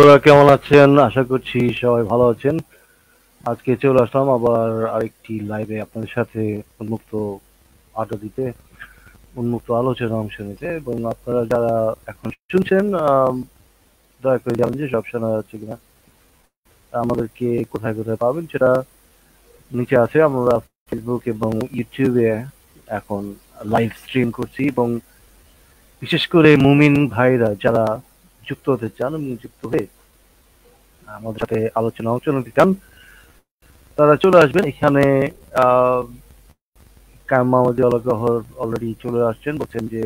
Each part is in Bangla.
বন্ধুরা কেমন আছেন? আশা করছি সবাই ভালো আছেন। আজকে চলে আসলাম আবার আরেকটি লাইভে আপনাদের সাথে উন্মুক্ত আড্ডা দিতে, উন্মুক্ত আলোচনা অংশ নিতে। এবং আপনারা যারা এখন শুনছেন, দয়া করে জানেন যে সব শোনা যাচ্ছে কিনা, আমাদেরকে কোথায় কোথায় পাবেন সেটা নিচে আছে। আমরা ফেসবুক এবং ইউটিউবে এখন লাইভ স্ট্রিম করছি, এবং বিশেষ করে মুমিন ভাইরা যারা যুক্ত হতে চান এবং যুক্ত হয়ে আমাদের সাথে আলোচনা অংশ নিতে চান, তারা চলে আসবেন এখানে। আহ কামামদি অলগহর অলরেডি চলে আসছেন, বলছেন যে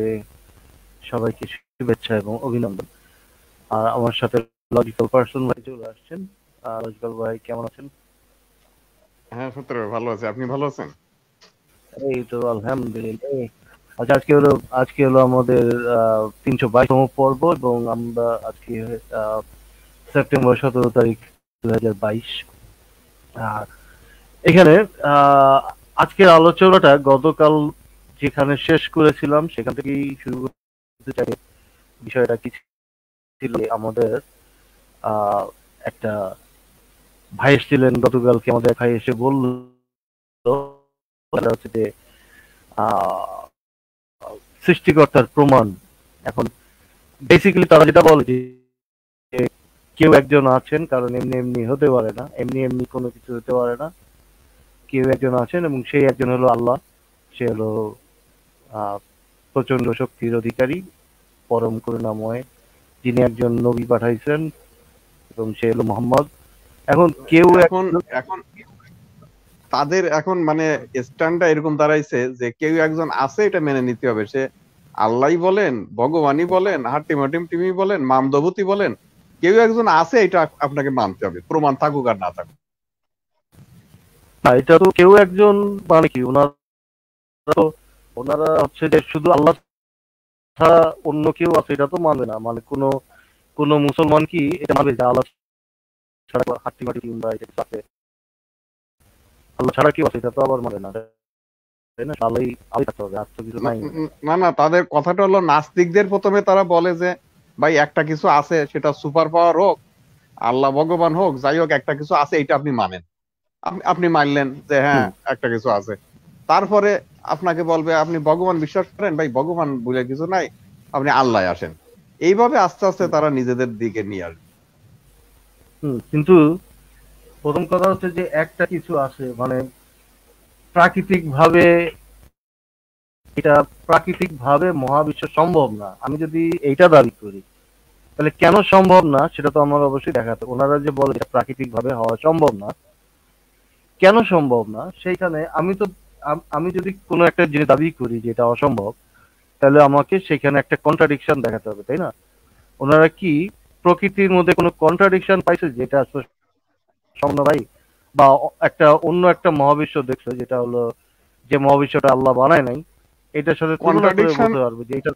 সবাইকে শুভেচ্ছা এবং অভিনন্দন। আর আমার সাথে লজিক্যাল পার্সন ভাই চলে আসছেন। লজিক্যাল ভাই কেমন আছেন? হ্যাঁ সত্যি ভালো আছে। আপনি ভালো আছেন? এই তো আলহামদুলিল্লাহ। আচ্ছা, আজকে হলো আমাদের 322তম পর্ব, এবং আমরা আজকে সেপ্টেম্বর 17 তারিখ 2022। আর এখানে আহ আজকের আলোচনাটা গতকাল যেখানে শেষ করেছিলাম সেখান থেকেই শুরু করতে চাই। বিষয়টা কি ছিল, আমাদের আহ একটা ভাই এসেছিলেন গতকালকে, আমাদের ভাই এসে বলল হচ্ছে যে আহ সৃষ্টিকর্তার প্রমাণ। এখন বেসিক্যালি তারা যেটা বলে যে কেউ একজন আছেন, কারণ এমনি এমনি হতে পারে না, এমনি এমনি কোনো কিছু হতে পারে না। কেউ একজন আছেন এবং সেই একজন হলো আল্লাহ। সে হলো আহ প্রচন্ড শক্তির অধিকারী, পরম করুণাময়, যিনি একজন নবী পাঠাইছেন, এবং সে হলো মোহাম্মদ। এখন কেউ এখন এখন তাদের এখন মানে স্ট্যান্ডটা এরকম দাঁড়াইছে যে কেউ একজন আছে, এটা মেনে নিতে হবে। সে আল্লাহই বলেন, ভগবানই বলেন, হাটিম টিমি বলেন, মামদভূতি বলেন, কেউ একজন আছে, এটা আপনাকে মানতে হবে, প্রমাণ থাকুক আর না থাকুক। এটা তো কেউ একজন, মানে কি ওনারা তো, ওনারা হচ্ছে যে শুধু আল্লাহ ছাড়া অন্য কেউ আছে এটা তো মানবে না। মানে কোনো কোনো মুসলমান কি এটা মানবে যে আল্লাহ ছাড়া হাট্টি মাটি কিংবা এটা কিছু আছে? আল্লাহ ছাড়া কেউ আছে এটা তো আবার মানে না, তাই না? আল্লাহ আল্লাহ থাকতে হবে, আর তো কিছু নাই। না না, তাদের কথাটা হলো নাস্তিকদের প্রথমে তারা বলে যে ভাই একটা কিছু আছে, সেটা সুপার পাওয়ার হোক, আল্লাহ ভগবান হোক, যাই হোক একটা কিছু আছে, এটা আপনি মানেন। আপনি মানলেন যে হ্যাঁ হুম। একটা কিছু আছে। তারপরে আপনাকে বলবে আপনি ভগবান বিশ্বাস করেন, ভাই ভগবান বলে কিছু নাই, আপনি আল্লাহ আসেন। এইভাবে আস্তে আস্তে তারা নিজেদের দিকে নিয়ে আসবে। কিন্তু প্রথম কথা হচ্ছে যে একটা কিছু আছে, মানে প্রাকৃতিক ভাবে, এটা প্রাকৃতিক ভাবে মহাবিশ্ব সম্ভব না। আমি যদি এইটা দাবি করি, তাহলে কেন সম্ভব না সেটা তো আমার অবশ্যই দেখাতে। ওনারা যে বলে এটা প্রাকৃতিক ভাবে হওয়া সম্ভব না, কেন সম্ভব না সেইখানে আমি তো আমি যদি কোনো একটা জিনিস দাবি করি যে এটা অসম্ভব, তাহলে আমাকে সেখানে একটা কন্ট্রাডিকশন দেখাতে হবে, তাই না? ওনারা কি প্রকৃতির মধ্যে কোনো কন্ট্রাডিকশন পাইছে যেটা আসলে সম্ভব, ভাই? বা একটা অন্য একটা মহাবিশ্ব দেখছো যেটা হলো, যে মহাবিশ্বটা আল্লাহ বানায় নাই, এটার সাথে তুলনা করে কন্ট্রাডিকশন বলতে পারবে যে এটা?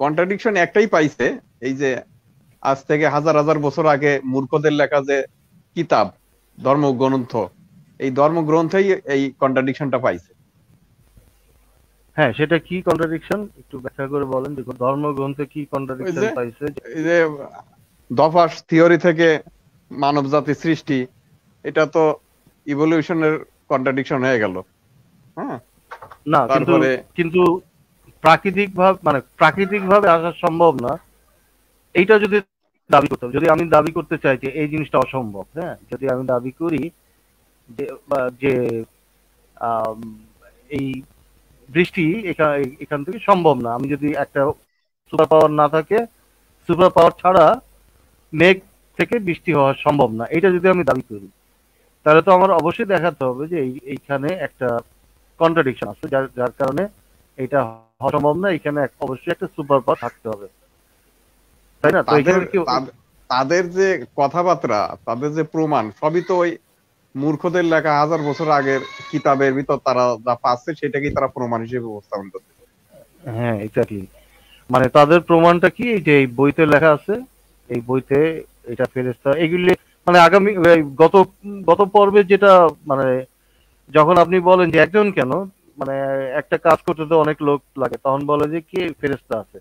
কন্ট্রাডিকশন একটাই পাইছে, এই যে আজ থেকে হাজার হাজার বছর আগে মূর্খদের লেখা যে কিতাব, ধর্মগ্রন্থ, এই ধর্মগ্রন্থেই এই কন্ট্রাডিকশনটা পাইছে। হ্যাঁ, সেটা কি কন্ট্রাডিকশন একটু ব্যাখ্যা করে বলেন। দেখুন, ধর্মগ্রন্থে কি ওই কন্ট্রাডিকশন যে পাইছে এই যে দফাস থিওরি থেকে মানব জাতি সৃষ্টি, এটা তো ইভলিউশনের কন্ট্রাডিকশন হয়ে গেল। হ্যাঁ, না, কিন্তু তারপরে কিন্তু প্রাকৃতিক ভাবে, মানে প্রাকৃতিক ভাবে আসা সম্ভব না, এইটা যদি দাবি করতাম, যদি আমি দাবি করতে চাই যে এই জিনিসটা অসম্ভব, হ্যাঁ, যদি আমি দাবি করি যে আম, এই বৃষ্টি এখান থেকে সম্ভব না, আমি যদি একটা সুপার পাওয়ার না থাকে, সুপার পাওয়ার ছাড়া মেঘ থেকে বৃষ্টি হওয়া সম্ভব না, এটা যদি আমি দাবি করি, তাহলে তো আমার অবশ্যই দেখাতে হবে যে এইখানে একটা কন্ট্রাডিকশন আছে, যার যার কারণে এটা হওয়া সম্ভব না। এখানে অবশ্যই একটা সুপার পাওয়ার থাকতে হবে, তাই না? তো তাদের এখানে কি? তাদের যে কথাবার্তা, তাদের যে প্রমাণ, সবই তো ওই মূর্খদের লেখা হাজার বছর আগের কিতাবের ভিতর তারা যা পাচ্ছে সেটাকেই তারা প্রমাণ হিসেবে উপস্থাপন করছে। হ্যাঁ, এক্স্যাক্টলি। মানে তাদের প্রমাণটা কি, এই যে এই বইতে লেখা আছে, এই বইতে এটা ফেরেশতা এগুলি, মানে আগামী গত গত পর্বে যেটা, মানে যখন আপনি বলেন যে একজন কেন, মানে একটা কাজ করতে তো অনেক লোক লাগে, তখন বলে যে কি ফেরেশতা আছে।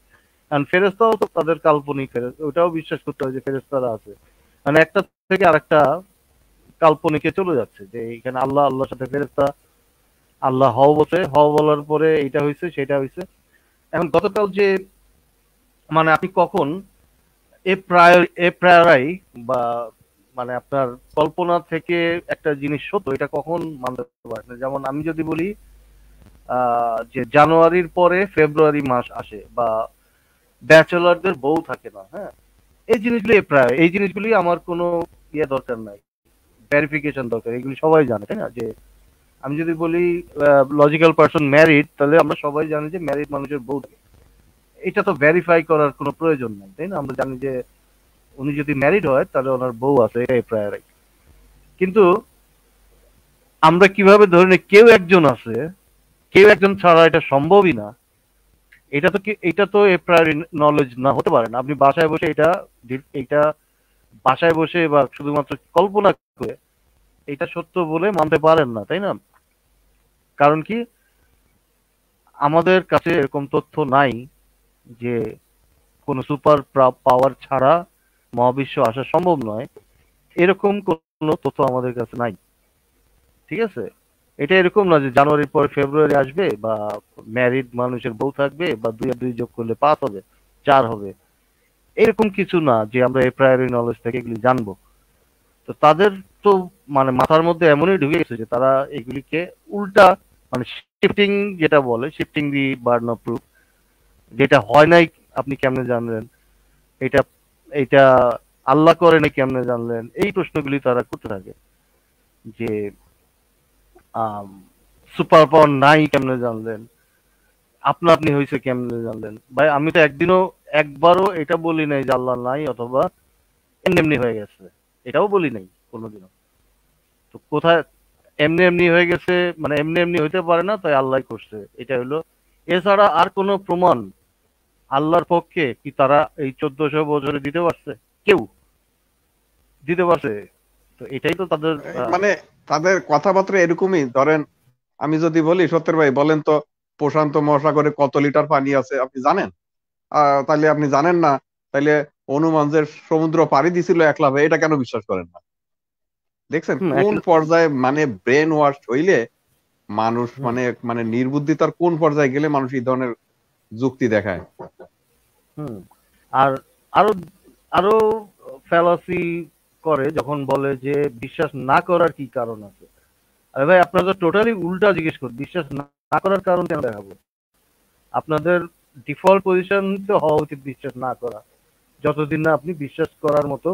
কারণ ফেরেশতাও তো তাদের কাল্পনিক, ওটাও বিশ্বাস করতে হয় যে ফেরেশতারা আছে। মানে একটা থেকে আরেকটা কাল্পনিকে চলে যাচ্ছে, যে এখানে আল্লাহ, আল্লাহর সাথে ফেরেশতা, আল্লাহ হও বলছে, হও বলার পরে এইটা হয়েছে সেটা হয়েছে। এখন গতকাল যে মানে আপনি কখন এ প্রায়রাই বা মানে আপনার কল্পনা থেকে একটা জিনিস সত্য, এটা কখন মানতে পারেন না। যেমন আমি যদি বলি যে জানুয়ারির পরে ফেব্রুয়ারি মাস আসে, বা ব্যাচেলরদের বউ থাকে না, হ্যাঁ, এই জিনিসগুলি প্রায়, এই জিনিসগুলি আমার কোনো ইয়ে দরকার নাই, ভেরিফিকেশন দরকার, এগুলি সবাই জানে, তাই না? যে আমি যদি বলি লজিক্যাল পার্সন ম্যারিড, তাহলে আমরা সবাই জানি যে ম্যারিড মানুষের বউ থাকে। এটা তো ভেরিফাই করার কোনো প্রয়োজন নেই, তাই না? আমরা জানি যে উনি যদি ম্যারিড হয় তাহলে ওনার বউ আছে, এটাই প্রায়। কিন্তু আমরা কিভাবে ধরে নিই কেউ একজন আছে, কেউ একজন ছাড়া এটা সম্ভবই না? এটা তো এ প্রায়োরি নলেজ না, হতে পারে না। আপনি বাসায় বসে এটা বাসায় বসে বা শুধুমাত্র কল্পনা করে এটা সত্য বলে মানতে পারেন না, তাই না? কারণ কি, আমাদের কাছে এরকম তথ্য নাই যে কোন সুপার পাওয়ার ছাড়া মহাবিশ্ব আসা সম্ভব নয়, এরকম কোন তথ্য আমাদের কাছে নাই। ঠিক আছে? এটা এরকম না যে জানুয়ারির পর ফেব্রুয়ারি আসবে, বা ম্যারিড মানুষের বউ থাকবে, বা 2 আর 2 যোগ করলে 5 হবে, 4 হবে। এরকম কিছু না যে আমরা এই প্রায়োরি নলেজ থেকে এগুলি জানবো। তো তাদের তো মানে মাথার মধ্যে এমনই ঢুকে গেছে যে তারা এগুলিকে উল্টা, মানে শিফটিং, যেটা বলে shifting the burden of proof, যেটা হয় নাই আপনি কেমনে জানলেন, এটা এটা আল্লাহ করে নাই কেমনে জানলেন, এই প্রশ্নগুলি তারা করতে থাকে। যে সুপার পাওয়ার নাই কেমনে জানলেন, আপনা আপনি হয়েছে কেমনে জানলেন? ভাই আমি তো একবারও এটা বলি নাই যে আল্লাহ নাই, অথবা এমনি এমনি হয়ে গেছে, এটাও বলি নাই কোনোদিনও। তো কোথায় এমনি এমনি হয়ে গেছে, মানে এমনি এমনি হইতে পারে না, তাই আল্লাহ করছে, এটা হলো। এছাড়া আর কোনো প্রমাণ আল্লাহর পক্ষে কি তারা এই 1400 বছরে দিতে পারছে? কেউ দিতে পারছে? তো এটাই তো তাদের মানে তাদের কথাবার্তা এরকমই। ধরেন আমি যদি বলি, সত্যের ভাই বলেন তো, প্রশান্ত মহাসাগরে কত লিটার পানি আছে আপনি জানেন? তাহলে আপনি জানেন না, তাহলে হনুমান যে সমুদ্র পাড়ি দিছিল একলা ভাই, এটা কেন বিশ্বাস করেন না? দেখছেন কোন পর্যায়ে মানে ব্রেন ওয়াশ হইলে মানুষ, মানে মানে নির্বুদ্ধিতার কোন পর্যায়ে গেলে মানুষ এই ধরনের যুক্তি দেখায়। আর আরো আরো ফ্যালাসি করে যখন বলে যে বিশ্বাস না করার কি কারণ আছে। আরে ভাই আপনারা তো টোটালি উল্টা জিজ্ঞেস করুন, বিশ্বাস না করার কারণ কেন দেখাবো? আপনাদের ডিফল্ট পজিশন তো হওয়া উচিত বিশ্বাস না করা, যতদিন না আপনি বিশ্বাস করার মতো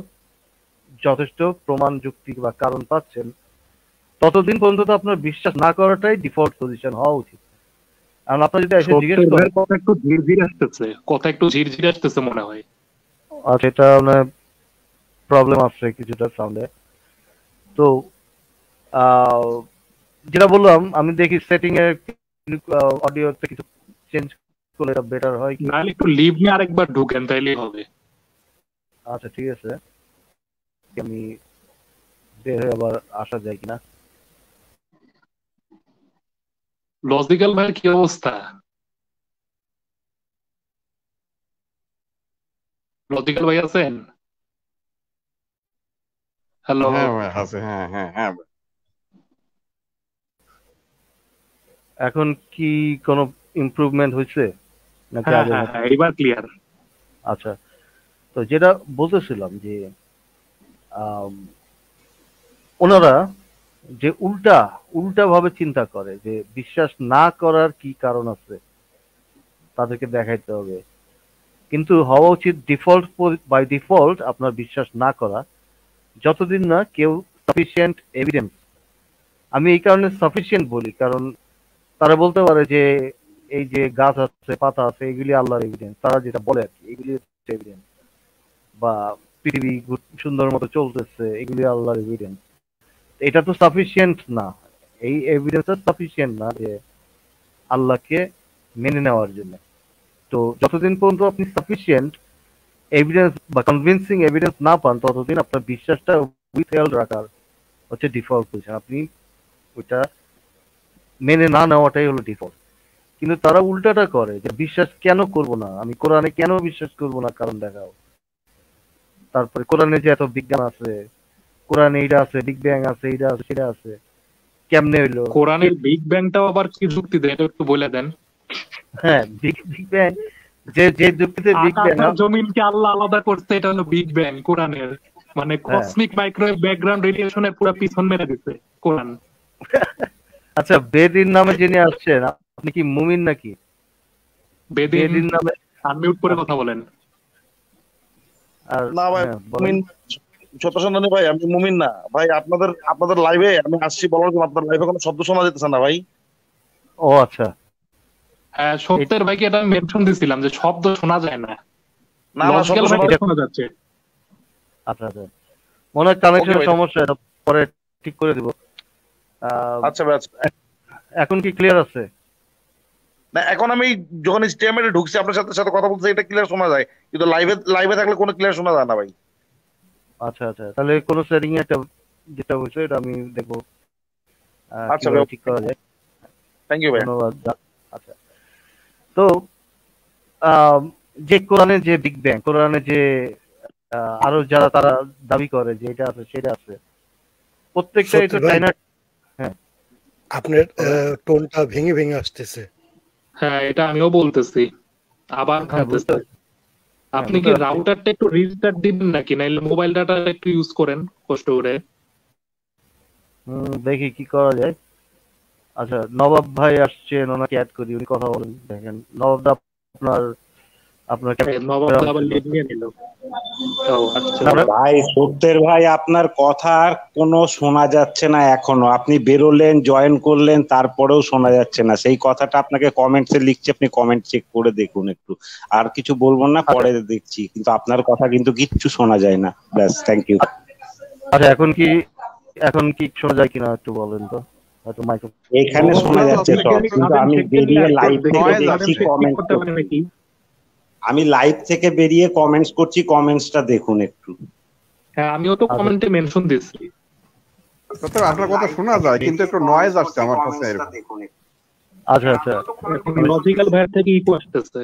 যথেষ্ট প্রমাণ, যুক্তি বা কারণ পাচ্ছেন, ততদিন পর্যন্ত তো আপনার বিশ্বাস না করাটাই ডিফল্ট পজিশন হওয়া উচিত। কারণ আপনার যদি এসে জিজ্ঞেস করেন, কথা একটু ঝিরঝির আসতেছে মনে হয়। আচ্ছা, এটা মানে প্রবলেম আছে কিছুটা সাউন্ডে। তো যেটা বললাম, আমি দেখি সেটিং এর অডিওতে কিছু চেঞ্জ করলে এটা বেটার হয় কি? নাহলে একটু লিভ নিয়ে আরেকবার ঢুকেন তাইলেই হবে। আচ্ছা ঠিক আছে, আমি বের হয়ে আবার আসা যায় কিনা। লজিক্যাল ভাইয়ের কি অবস্থা? লজিক্যাল ভাই আছেন? হ্যালো। হ্যাঁ ভাই আছে, হ্যাঁ হ্যাঁ হ্যাঁ। এখন কি কোনো ইমপ্রুভমেন্ট হয়েছে নাকি হ্যাঁ আগে? হ্যাঁ হ্যাঁ, এবার ক্লিয়ার। আচ্ছা, তো যেটা বলতেছিলাম যে আম, ওনারা যে উল্টা উল্টা ভাবে চিন্তা করে যে বিশ্বাস না করার কি কারণ আছে, তাদেরকে দেখাইতে হবে। কিন্তু হওয়া উচিত ডিফল্ট, বাই ডিফল্ট আপনার বিশ্বাস না করা, যতদিন না কেউ সাফিসিয়েন্ট এভিডেন্স, আমি এই কারণে সাফিসিয়েন্ট বলি কারণ তারা বলতে পারে যে এই যে গাছ আছে, পাতা আছে, এগুলি আল্লাহর এভিডেন্স, তারা যেটা বলে আর কি, এগুলি এভিডেন্স, বা পৃথিবী সুন্দর মতো চলতেছে, এগুলি আল্লাহর এভিডেন্স। এটা তো সাফিসিয়েন্ট না, এই এভিডেন্স সাফিসিয়েন্ট না যে আল্লাহকে মেনে নেওয়ার জন্য। তো যতদিন পর্যন্ত আপনি সাফিসিয়েন্ট এভিডেন্স বা কনভিন্সিং এভিডেন্স না পান, ততদিন আপনার বিশ্বাসটা উইথহেল্ড রাখার হচ্ছে ডিফল্ট পজিশন। আপনি ওইটা মেনে না নেওয়াটাই হলো ডিফল্ট। কিন্তু তারা উল্টাটা করে যে বিশ্বাস কেন করব না, আমি কোরআনে কেন বিশ্বাস করব না, কারণ দেখাও। তারপরে কোরআনে যে এত বিজ্ঞান আছে, কোরআনে এইটা আছে, বিগ ব্যাং আছে, এইটা আছে, সেটা আছে, কেমনে হইলো? কোরআনের বিগ ব্যাংটাও আবার কি যুক্তি দেয় এটা একটু বলে দেন। হ্যাঁ, বিগ বিগ ব্যাং, যে যে যুক্তিতে বিগ আকাশ ব্যাং, আর জমিনকে আল্লাহ আলাদা করছে, এটা হলো বিগ ব্যাং কোরআনের। মানে হ্যাঁ। কসমিক মাইক্রোওয়েভ ব্যাকগ্রাউন্ড রেডিয়েশনের পুরো পিছন মেরে দিচ্ছে কোরআন। আচ্ছা, বেদিন নামে যিনি আসছেন, আপনি কি মুমিন নাকি? বেদিন বেদিন নামে আনমিউট করে আপনি কথা বলেন। আর না ভাই, হ্যাঁ বলেন। মুমিন সত্যসন্ধানী ভাই, আমি মুমিন না ভাই। আপনাদের লাইভে আমি আসছি বলার জন্য, আপনার লাইভে কোনো শব্দ শোনা যেতেছে না ভাই। ও আচ্ছা, হ্যাঁ, সত্যের ভাইকে এটা আমি মেনশন দিছিলাম যে শব্দ শোনা যায় না, না না, শব্দ লজিক্যাল শোনা ভাবে শোনা যাচ্ছে। আচ্ছা আচ্ছা, মনে হয় কানেকশনের ভাই। সমস্যা, এটা পরে ঠিক করে দিব। আচ্ছা ভাই, আচ্ছা। এখন কি ক্লিয়ার আছে? না, এখন আমি যখন স্টেমিনারে ঢুকছি আপনার সাথে সাথে কথা বলতে, এটা ক্লিয়ার শোনা যায়, কিন্তু লাইভে থাকলে কোনো ক্লিয়ার শোনা যায় না ভাই। আচ্ছা আচ্ছা, তাহলে কোন সেটিং একটা যেটা হয়েছে এটা আমি দেখবো আচ্ছা কিভাবে ভাই, ঠিক করা যায়। থ্যাংক ইউ ভাই। ধন্যবাদ। আচ্ছা, তো আম, যে কোরআনে যে বিগ ব্যাং, কোরআনে যে আরো যারা তারা দাবি করে যে এটা আছে সেটা আছে, প্রত্যেকটা সত্যি এটা ভাই, চাইনা। হ্যাঁ, আপনার টোনটা ভেঙে ভেঙে আসতেছে। হ্যাঁ, এটা আমিও বলতেছি, আবার হ্যাঁ, বুঝতে ভাঙতেছে। আপনি কি বুঝতে পারছি। রাউটারটা একটু রিস্টার্ট দিবেন নাকি, নাইলে মোবাইল ডাটা একটু ইউজ করেন কষ্ট করে। দেখি কি করা যায়। আচ্ছা, নবাব ভাই আসছেন, ওনাকে অ্যাড করি, উনি কথা বলেন। দেখেন নবাব দা, আপনার আপনার নবাব ক্যামেরা আবার লিড নিয়ে নিল। ও আচ্ছা, ভাই সত্যের ভাই, আপনার কথা আর কোনো শোনা যাচ্ছে না এখনো। আপনি বেরোলেন, জয়েন করলেন, তারপরেও শোনা যাচ্ছে না। সেই কথাটা আপনাকে কমেন্টসে লিখছি, আপনি কমেন্ট চেক করে দেখুন একটু। আর কিছু বলবো না, পরে দেখছি, কিন্তু আপনার কথা কিন্তু কিচ্ছু শোনা যায় না। ব্যাস, থ্যাংক ইউ। আচ্ছা, এখন কি শোনা যায় কিনা একটু বলেন তো, হয়তো মাইক্রো। এখানে শোনা যাচ্ছে সব, কিন্তু আমি বেরিয়ে লাইভ থেকে দেখছি কমেন্ট, আমি লাইভ থেকে বেরিয়ে কমেন্টস করছি, কমেন্টসটা দেখুন একটু। হ্যাঁ, আমিও তো কমেন্টে মেনশন দিচ্ছি। তবে আপনার কথা শোনা যায়, কিন্তু একটু নয়েজ আসছে আমার কাছে এরকম। আচ্ছা আচ্ছা, লজিক্যাল ভাইয়ের থেকে ইকো আসতেছে।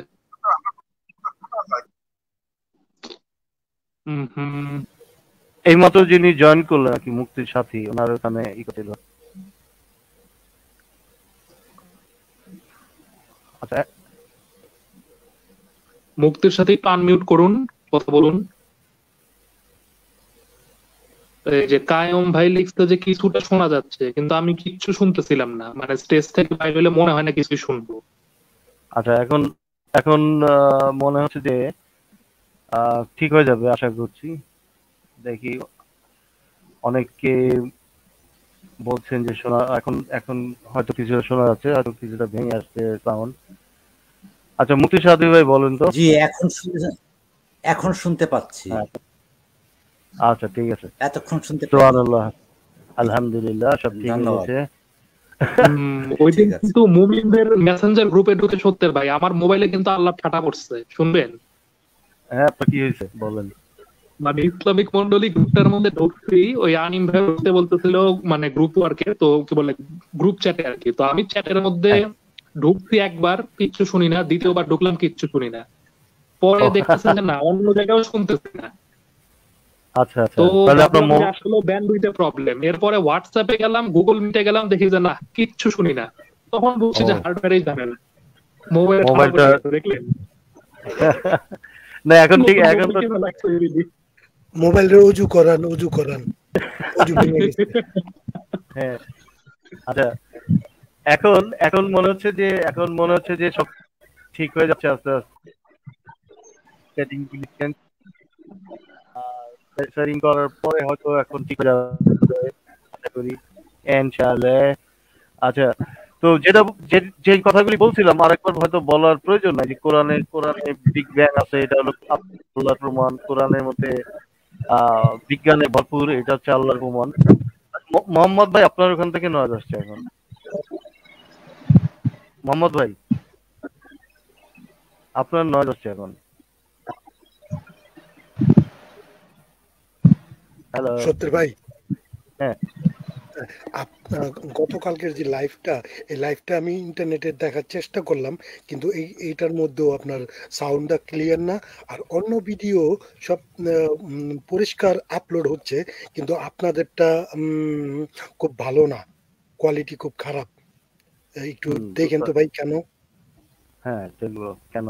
এইমাত্র যিনি জয়েন করলেন আর কি, মুক্তির সাথী, ওনার ওখানে ই ছিল। আচ্ছা, মুক্তির সাথে একটু আনমিউট করুন, কথা বলুন। এই যে কায়ম ভাই লিখতে যে কিছুটা শোনা যাচ্ছে, কিন্তু আমি কিচ্ছু শুনতেছিলাম না, মানে স্টেজ থেকে বাইরে হলে মনে হয় না কিছু শুনবো। আচ্ছা, এখন এখন মনে হচ্ছে যে ঠিক হয়ে যাবে আশা করছি। দেখি, অনেকে বলছেন যে শোনা, এখন এখন হয়তো কিছুটা শোনা যাচ্ছে, হয়তো কিছুটা ভেঙে আসছে সাউন্ড। আচ্ছা, মুক্তি সাথী ভাই বলেন তো। জি, এখন শুনতে পাচ্ছি। হ্যাঁ, আচ্ছা ঠিক আছে। এতক্ষণ শুনতে পাচ্ছি। সুবহানাল্লাহ, আলহামদুলিল্লাহ, সব ঠিক ধন্যবাদ। হয়েছে। ওই দিন ঠিক আছে। কিন্তু মুমিনদের মেসেঞ্জার গ্রুপে ঢুকে সত্যের ভাই আমার মোবাইলে কিন্তু আল্লাহ ঠাটা পড়ছে, শুনবেন? হ্যাঁ, তো কি হয়েছে বলেন। মানে ইসলামিক মন্ডলী গ্রুপটার মধ্যে ঢুকছি, ওই আনিম ভাই উঠতে বলতেছিল, মানে গ্রুপ ওয়ার্কে, তো কি বলে গ্রুপ চ্যাটে আর কি। তো আমি চ্যাটের মধ্যে ঢুকছি একবার, কিচ্ছু শুনি না, দ্বিতীয়বার ঢুকলাম, কিচ্ছু শুনি না। পরে দেখতেছেন যে না, অন্য জায়গায়ও শুনতেছি না। আচ্ছা আচ্ছা, তো তাহলে আপনার ভাবলাম যে আসলে ব্যান্ডউইথে প্রবলেম। এরপরে হোয়াটসঅ্যাপে গেলাম, গুগল মিটে গেলাম, দেখি যে না, কিচ্ছু শুনি না। তখন বুঝছি যে হার্ডওয়্যারেই ঝামেলা, মোবাইলটা দেখলেন। না, এখন ঠিক, এখন তো মোবাইলে উজু করান উজু ভেঙে গেছে। হ্যাঁ, আচ্ছা, এখন মনে হচ্ছে যে সব ঠিক হয়ে যাচ্ছে আস্তে আস্তে। সেটিং সেটিং করার পরে হয়তো এখন ঠিক হয়ে যাবে আশা করি, ইনশাআল্লাহ। আচ্ছা, তো যেটা যে কথাগুলি বলছিলাম আরেকবার হয়তো বলার প্রয়োজন নাই, যে কোরআনে বিগ ব্যাং আছে, এটা হলো আল্লাহর প্রমাণ। কোরআনের মধ্যে বিজ্ঞানে ভরপুর, এটা হচ্ছে আল্লাহর প্রমাণ। মোহাম্মদ ভাই, আপনার ওখান থেকে নয়েজ আসছে এখন। মোহাম্মদ ভাই, আপনার নয়েজ আসছে এখন। হ্যালো, সত্যি ভাই, হ্যাঁ, গতকালকের যে লাইভটা, এই লাইভটা আমি ইন্টারনেটে দেখার চেষ্টা করলাম, কিন্তু এইটার মধ্যেও আপনার সাউন্ডটা ক্লিয়ার না। আর অন্য ভিডিও সব পরিষ্কার আপলোড হচ্ছে, কিন্তু আপনাদেরটা খুব ভালো না, কোয়ালিটি খুব খারাপ। একটু দেখেন তো ভাই কেন? হ্যাঁ, দেখবো কেন।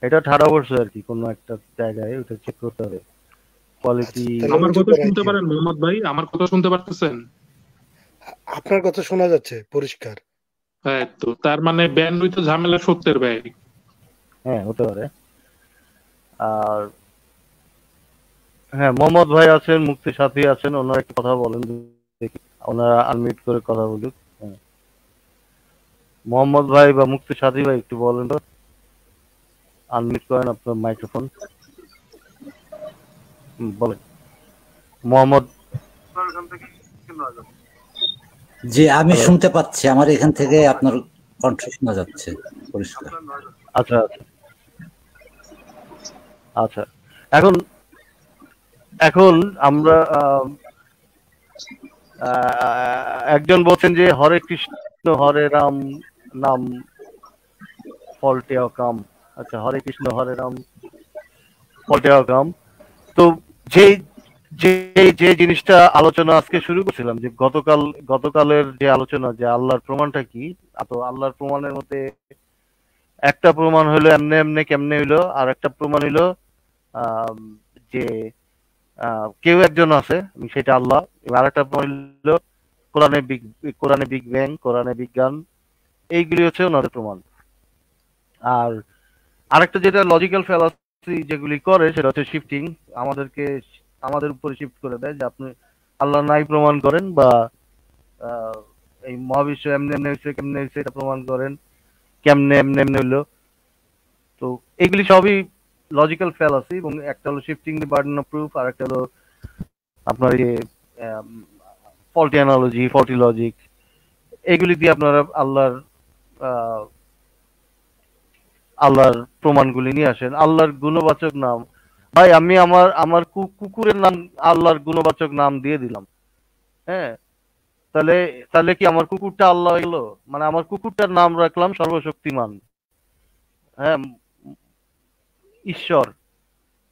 এটা 18 বছর আর কি, কোনো একটা জায়গায় ওটা চেক করতে হবে কোয়ালিটি। তাহলে আমার উঁচু কথা করাই শুনতে দিও। পারেন মোহাম্মদ ভাই? আমার কথা শুনতে পারতেছেন? আপনার কথা শোনা যাচ্ছে পরিষ্কার। হ্যাঁ, তো তার মানে ব্যান্ডউইথ ঝামেলা সত্যের ভাই। হ্যাঁ, হতে পারে। আর হ্যাঁ, মোহাম্মদ ভাই আছেন, মুক্তি সাথী আছেন, ওনারা একটু কথা বলেন দেখি, ওনারা আনমিউট করে কথা বলুক। হ্যাঁ, মোহাম্মদ ভাই বা মুক্তি সাথী ভাই একটু বলেন তো, আনমিউট করেন আপনার মাইক্রোফোন। বলেন মোহাম্মদ। যে আমি হ্যালো। শুনতে পাচ্ছি, আমার এখান থেকে আপনার কণ্ঠ শোনা যাচ্ছে পরিষ্কার। আচ্ছা আচ্ছা, এখন এখন আমরা একজন বলছেন যে হরে কৃষ্ণ হরে রাম নাম ফলটে কাম। আচ্ছা, হরে কৃষ্ণ হরে রাম ফলটে কাম। তো যে যে যে জিনিসটা আলোচনা আজকে শুরু করছিলাম, যে গতকালের যে আলোচনা, যে আল্লাহর প্রমাণটা কি, তো আল্লাহর প্রমাণের মধ্যে একটা প্রমাণ হইলো এমনে এমনে কেমনে হইলো, আর একটা প্রমাণ হইলো যে কেউ একজন আছে, সেটা আল্লাহ। আর একটা প্রমাণ হইলো কোরআনে বিগ ব্যাং, কোরআনে বিজ্ঞান, এইগুলি হচ্ছে ওনাদের প্রমাণ। আর আরেকটা যেটা লজিক্যাল ফ্যালাসি যেগুলি করে, সেটা হচ্ছে শিফটিং, আমাদের উপরে শিফট করে দেয়, যে আপনি আল্লাহ নাই প্রমাণ করেন, বা এই মহাবিশ্ব এমনি এমনি হয়েছে কেমনে হয়েছে এটা প্রমাণ করেন, কেমনে এমনি এমনি হইলো। তো এগুলি সবই লজিক্যাল ফ্যালাসি, এবং একটা হলো shifting the burden of proof, আর একটা হলো আপনার এই ফল্টি অ্যানালজি, ফল্টি লজিক, এগুলি দিয়ে আপনারা আল্লাহর প্রমাণগুলি নিয়ে আসেন। আল্লাহর গুণবাচক নাম, ভাই আমি আমার কুকুরের নাম আল্লাহর গুণবাচক নাম দিয়ে দিলাম। হ্যাঁ, তাহলে তাহলে কি আমার কুকুরটা আল্লাহ হয়ে গেল? মানে আমার কুকুরটার নাম রাখলাম সর্বশক্তিমান, হ্যাঁ, ঈশ্বর,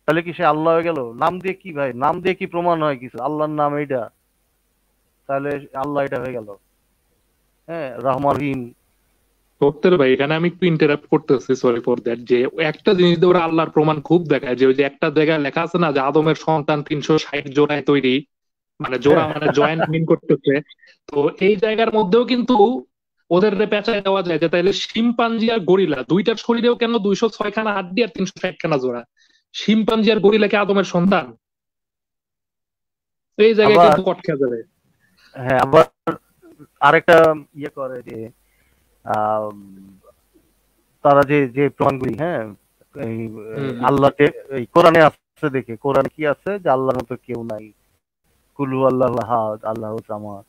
তাহলে কি সে আল্লাহ হয়ে গেল? নাম দিয়ে কি ভাই, নাম দিয়ে কি প্রমাণ হয় কিছু? আল্লাহর নাম এইটা, তাহলে আল্লাহ এটা হয়ে গেল। হ্যাঁ, রহমান রহিম। সত্যের ভাই, এখানে আমি একটু ইন্টারাপ্ট করতেছি, সরি ফর দ্যাট। যে একটা জিনিস দিয়ে ওরা আল্লাহর প্রমাণ খুব দেখায়, যে ওই যে একটা জায়গায় লেখা আছে না, যে আদমের সন্তান 360 জোড়ায় তৈরি, মানে জোড়া মানে জয়েন্ট মিন করতেছে। তো এই জায়গার মধ্যেও কিন্তু ওদের পেঁচায় দেওয়া যায় যে তাইলে শিম্পাঞ্জি আর গরিলা দুইটার শরীরেও কেন 206 খানা হাড্ডি আর 360 খানা জোড়া? শিম্পাঞ্জি আর গরিলা কি আদমের সন্তান? তো এই জায়গায় আবার কিন্তু কট খেয়ে যাবে। হ্যাঁ, আবার আরেকটা ইয়ে করে যে আম, তারা যে যে প্রমাণগুলি, হ্যাঁ, এই আল্লাহকে এই কোরআনে আছে, দেখে কোরআনে কি আছে, যে আল্লাহর মতো কেউ নাই, কুলু আল্লাহ আহাদ, আল্লাহ সামাদ,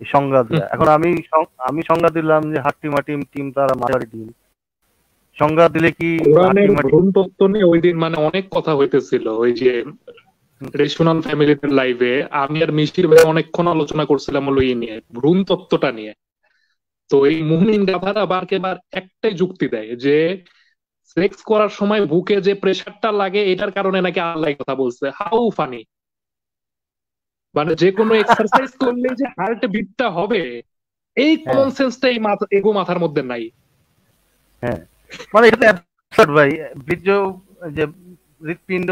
এই সংজ্ঞা দেয়া। এখন আমি সংজ্ঞা দিলাম যে হাট্টি মাটিম টিম তারা মাঝারি টিম। সংজ্ঞা দিলে কি হাট্টি কোরআনের মাটি? ভ্রূণ তত্ত্ব নিয়ে ওই দিন মানে অনেক কথা হইতেছিল, ওই যে রেশনাল ফ্যামিলিতে লাইভে আমি আর মিষ্টির ভাই অনেকক্ষণ আলোচনা করছিলাম হলো এই নিয়ে, ভ্রূণ তত্ত্বটা নিয়ে। তো এই মুমিন গাধারা বারকে বার একটাই যুক্তি দেয় যে সেক্স করার সময় বুকে যে প্রেসারটা লাগে এটার কারণে নাকি আল্লাহ কথা বলছে। How funny! মানে যে কোনো এক্সারসাইজ করলে যে হার্ট বিটটা হবে, এই কমন সেন্সটা এই এগো মাথার মধ্যে নাই। হ্যাঁ, মানে এটা অ্যাবসার্ড ভাই। বীর্য, যে হৃৎপিণ্ড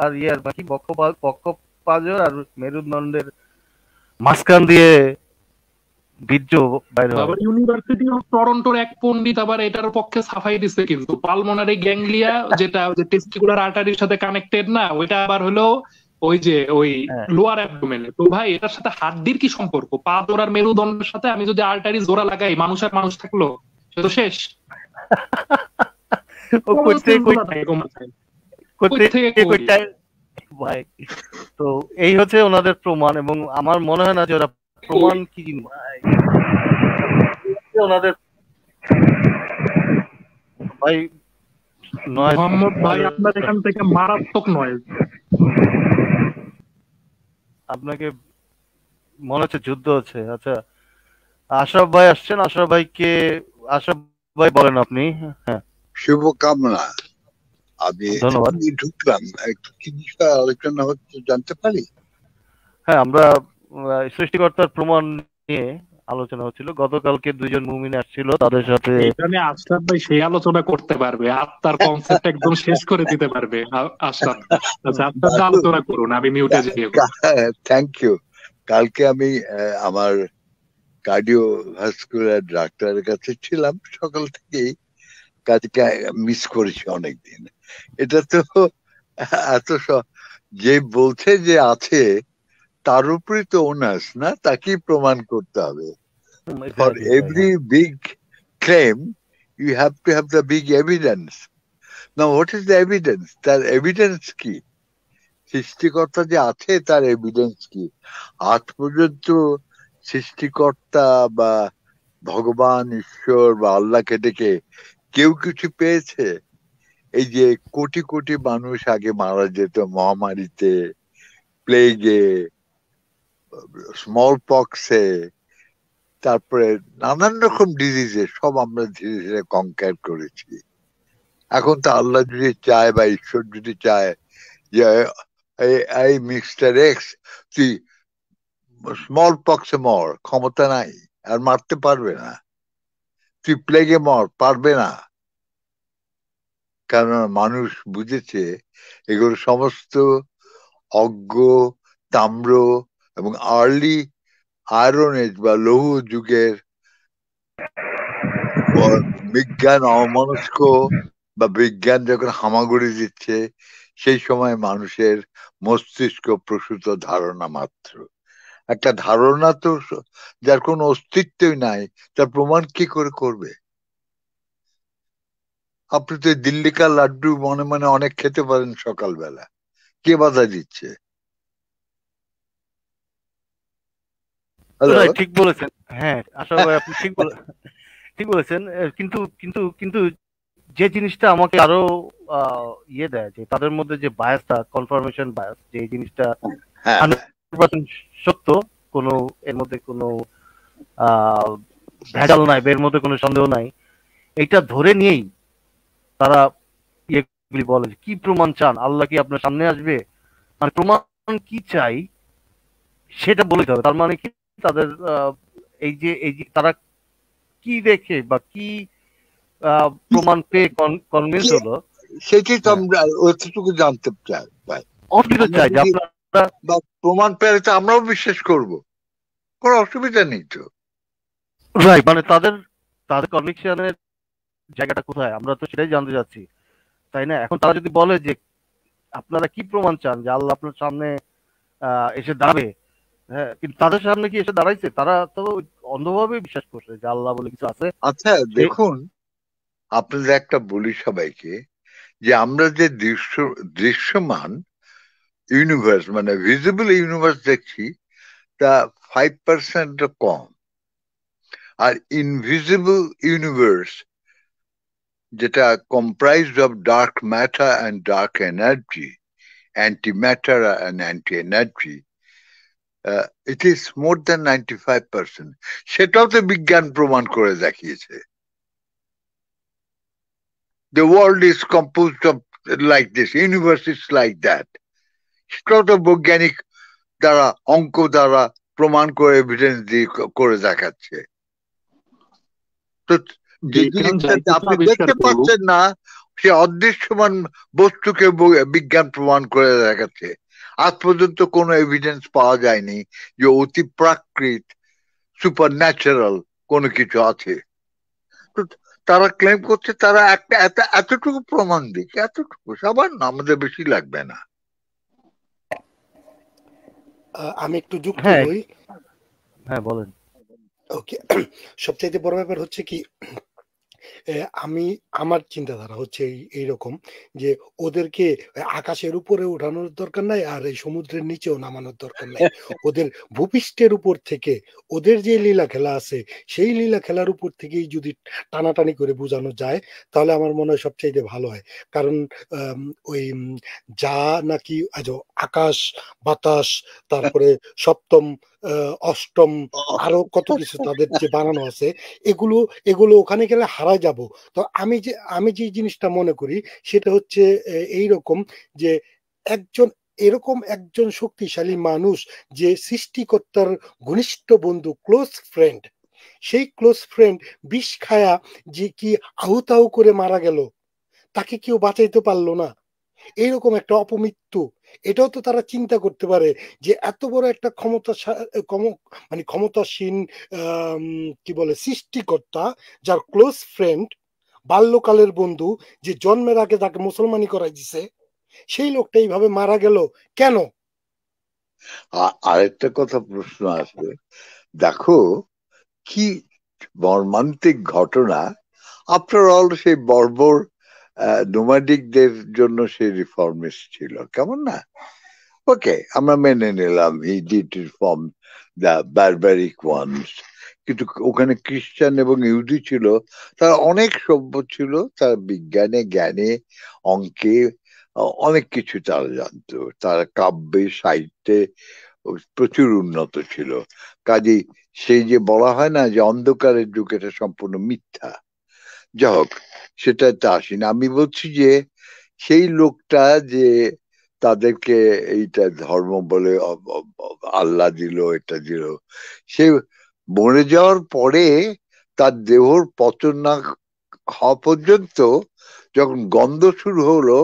আর ইয়ার বাকি বক্ষপাজর আর মেরুদণ্ডের মাঝখান দিয়ে বীর্য বাইরে হয়। আবার ইউনিভার্সিটি অফ টরন্টোর এক পণ্ডিত আবার এটার পক্ষে সাফাই দিচ্ছে, কিন্তু পালমোনারি গ্যাংলিয়া যেটা টেস্টিকুলার আর্টারির সাথে কানেক্টেড না, ওইটা আবার হলো ওই যে ওই লোয়ার অ্যাবডোমেনে। তো ভাই এটার সাথে হাড্ডির কি সম্পর্ক? পা জোড়ার মেরুদণ্ডের সাথে আমি যদি আর্টারি জোড়া লাগাই, মানুষ আর মানুষ থাকলো, সে তো শেষ। ভাই, তো এই হচ্ছে ওনাদের প্রমাণ, এবং আমার মনে হয় না যে ওরা প্রমাণ কি ভাই, ওনাদের ভাই মোহাম্মদ ভাই আপনার এখান থেকে মারাত্মক নয়, আপনাকে মনে হচ্ছে যুদ্ধ হচ্ছে। আচ্ছা, আশরাফ ভাই আসছেন, আশরাফ ভাই বলেন আপনি। হ্যাঁ, শুভকামনা। আমি ধন্যবাদ। এখনই ঢুকলাম, একটু কি বিষয়ে আলোচনা হচ্ছে জানতে পারি? হ্যাঁ, আমরা সৃষ্টিকর্তার প্রমাণ নিয়ে আলোচনা হচ্ছিল। গতকালকে দুইজন মুমিন আসছিল, তাদের সাথে এইটা নিয়ে আশরাফ ভাই সেই আলোচনা করতে পারবে, আত্মার কনসেপ্ট একদম শেষ করে দিতে পারবে আশরাফ। আচ্ছা, আশরাফ ভাই আলোচনা করুন, আমি মিউটে যাই এখন। Thank you. কালকে আমি আমার কার্ডিওভাস্কুলার ডাক্তারের কাছে ছিলাম সকাল থেকেই, কাজকে মিস করেছি অনেকদিন। এটা তো এত যে বলছে যে আছে তার উপরই তো ওনার্স না, তাকেই প্রমাণ করতে হবে। For every big claim, you have to have the big evidence. Now, what is the evidence? তার evidence কি? সৃষ্টিকর্তা যে আছে তার এভিডেন্স কি? আজ পর্যন্ত সৃষ্টিকর্তা বা ভগবান, ঈশ্বর বা আল্লাহকে ডেকে কেউ কিছু পেয়েছে? এই যে কোটি কোটি মানুষ আগে মারা যেত মহামারীতে, প্লেগে, স্মল পক্সে, তারপরে নানান রকম ডিজিজে, সব আমরা ধীরে ধীরে কনকার করেছি। এখন তো আল্লাহ যদি চায় বা ঈশ্বর যদি চায় যে এই মিস্টার এক্স তুই স্মল পক্সে মর, ক্ষমতা নাই, আর মারতে পারবে না। তুই প্লেগে মর, পারবে না। কারণ মানুষ বুঝেছে এগুলো সমস্ত অজ্ঞ, তাম্র এবং আর্লি আয়রন এজ বা লৌহ যুগের বিজ্ঞান অমনস্ক, বা বিজ্ঞান যখন হামাগুড়ি দিচ্ছে সেই সময় মানুষের মস্তিষ্ক প্রসূত ধারণা মাত্র। একটা ধারণা তো যার কোনো অস্তিত্বই নাই, তার প্রমাণ কি করে করবে? আপনি তো দিল্লিকার লাড্ডু মনে মনে অনেক খেতে পারেন সকালবেলা, কে বাধা দিচ্ছে? হ্যালো, ঠিক বলেছেন। হ্যাঁ, আশরাফ ভাই আপনি ঠিক বলেছেন। কিন্তু কিন্তু কিন্তু যে জিনিসটা আমাকে আরো ইয়ে দেয়, যে তাদের মধ্যে যে বায়াসটা, কনফার্মেশন বায়াস, যে এই জিনিসটা হ্যাঁ 100% সত্য, কোনো এর মধ্যে কোনো ভেজাল নাই, এর মধ্যে কোনো সন্দেহ নাই, এইটা ধরে নিয়েই তারা ইয়েগুলি বলে কি প্রমাণ চান, আল্লাহ কি আপনার সামনে আসবে, মানে প্রমাণ কি চাই সেটা বলে দিতে হবে। তার মানে কি তাদের এই যে তারা কি দেখে বা কি প্রমাণ পেয়ে কনভিন্স হলো, সেটাই তো আমরা অতটুকু জানতে চাই ভাই। অসুবিধা চাই যে আপনারা বা প্রমাণ পেলে তো আমরাও বিশ্বাস করব, কোনো অসুবিধা নেই তো। রাইট, মানে তাদের কনভিকশনের জায়গাটা কোথায় আমরা তো সেটাই জানতে চাচ্ছি, তাই না? এখন তারা যদি বলে যে আপনারা কি প্রমাণ চান যে আল্লাহ আপনার সামনে এসে দাঁড়াবে, হ্যাঁ, কিন্তু তাদের সামনে কি এসে দাঁড়াইছে? তারা তো অন্ধভাবে বিশ্বাস করছে যে আল্লাহ বলে কিছু আছে। আচ্ছা দেখুন, আপনাদের একটা বলি সবাইকে, যে আমরা যে দৃশ্যমান ইউনিভার্স মানে ভিজিবল ইউনিভার্স দেখছি তা 5% কম। আর ইনভিজিবল ইউনিভার্স, যেটা comprised of dark matter and dark energy, antimatter and anti-energy, it is more than 95%. সেটাও তো বিজ্ঞান প্রমাণ করে দেখিয়েছে। The world is composed of like this, universe is like that. সেটাও তো বৈজ্ঞানিক দ্বারা, অঙ্ক দ্বারা প্রমাণ করে, এভিডেন্স দিয়ে করে দেখাচ্ছে। তো যে জিনিসটা আপনি দেখতে পাচ্ছেন না, সে অদৃশ্যমান বস্তুকে বিজ্ঞান প্রমাণ করে দেখাচ্ছে। আজ পর্যন্ত কোনো এভিডেন্স পাওয়া যায়নি যে অতি প্রাকৃত সুপার ন্যাচারাল কোনো কিছু আছে। তো তারা ক্লেম করছে তারা একটা এতটুকু প্রমাণ দিচ্ছে, এতটুকু, সবার না, আমাদের বেশি লাগবে না। আমি একটু যুক্ত হই। হ্যাঁ বলেন। ওকে, সবচাইতে বড় ব্যাপার হচ্ছে কি, আমার চিন্তাধারা হচ্ছে এইরকম যে ওদেরকে আকাশের উপরে উঠানোর দরকার নাই, আর এই সমুদ্রের নিচেও নামানোর দরকার নাই। ওদের ভূপৃষ্ঠের উপর থেকে ওদের যে লীলা খেলা আছে, সেই লীলা খেলার উপর থেকেই যদি টানাটানি করে বোঝানো যায়, তাহলে আমার মনে হয় সবচাইতে ভালো হয়। কারণ ওই যা নাকি আকাশ বাতাস, তারপরে সপ্তম অষ্টম আরো কত কিছু তাদের যে বানানো আছে, এগুলো এগুলো ওখানে গেলে হারা যাব। তো আমি যে জিনিসটা মনে করি সেটা হচ্ছে এইরকম যে এরকম একজন শক্তিশালী মানুষ যে সৃষ্টিকর্তার ঘনিষ্ঠ বন্ধু, ক্লোজ ফ্রেন্ড, সেই ক্লোজ ফ্রেন্ড বিষ খায়া যে কি আহুতাহু করে মারা গেল, তাকে কেউ বাঁচাইতে পারলো না, এইরকম একটা অপমৃত্যু। এটাও তো তারা চিন্তা করতে পারে যে এত বড় একটা মানে ক্ষমতাসীন কি বলে সৃষ্টিকর্তা, যার ক্লোজ ফ্রেন্ড, বাল্যকালের বন্ধু, যে জন্মের আগে তাকে মুসলমানি করাই দিছে, সেই লোকটা এইভাবে মারা গেল কেন? আরেকটা কথা প্রশ্ন আসবে, দেখো কি মর্মান্তিক ঘটনা। আফটার অল সেই বর্বর নোমাডিকদের জন্য সে রিফর্মিস্ট ছিল, কেমন না? ওকে, আমরা মেনে নিলাম he did reform the barbaric ones, কিন্তু ওখানে খ্রিস্টান এবং ইহুদি ছিল, তারা অনেক সভ্য ছিল, তারা বিজ্ঞানে, জ্ঞানে, অঙ্কে অনেক কিছু তারা জানতো, তারা কাব্যে, সাহিত্যে প্রচুর উন্নত ছিল। কাজেই সেই যে বলা হয় না যে অন্ধকারের যুগ, এটা সম্পূর্ণ মিথ্যা। যাই হোক, সেটাতে আসি না। আমি বলছি যে সেই লোকটা যে তাদেরকে এইটা ধর্ম বলে আল্লাহ দিল, এটা দিল, সে মরে যাওয়ার পরে তার দেহর পচন না হওয়া পর্যন্ত যখন গন্ধ শুরু হলো,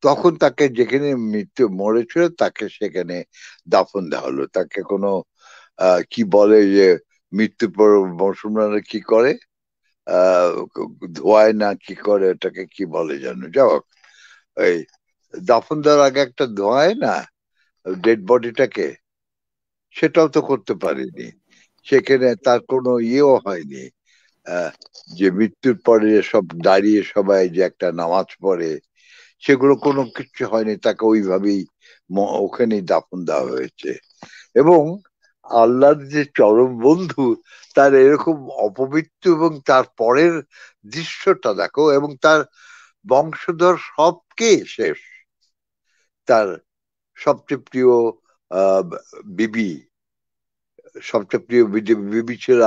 তখন তাকে যেখানে মৃত্যু মরেছিল তাকে সেখানে দাফন দেওয়া হলো। তাকে কোনো কি বলে যে মৃত্যুর পর মুসলমানরা কি করে, ধোয়ায় না কি করে, এটাকে কি বলে জানো? যাই হোক, এই দাফন দেওয়ার আগে একটা ধোয়ায় না ডেড বডিটাকে, সেটাও তো করতে পারিনি। সেখানে তার কোনো ইয়েও হয়নি, যে মৃত্যুর পরে সব দাঁড়িয়ে সবাই যে একটা নামাজ পড়ে, সেগুলো কোনো কিছু হয়নি। তাকে ওইভাবেই ওখানেই দাফন দেওয়া হয়েছে। এবং আল্লাহর যে চরম বন্ধু, তার এরকম অপমৃত্যু, এবং তার পরের দৃশ্যটা দেখো, এবং তার বংশধর সবকে শেষ। তার সবচেয়ে প্রিয় বিবি, সবচেয়ে প্রিয় বিবি ছিল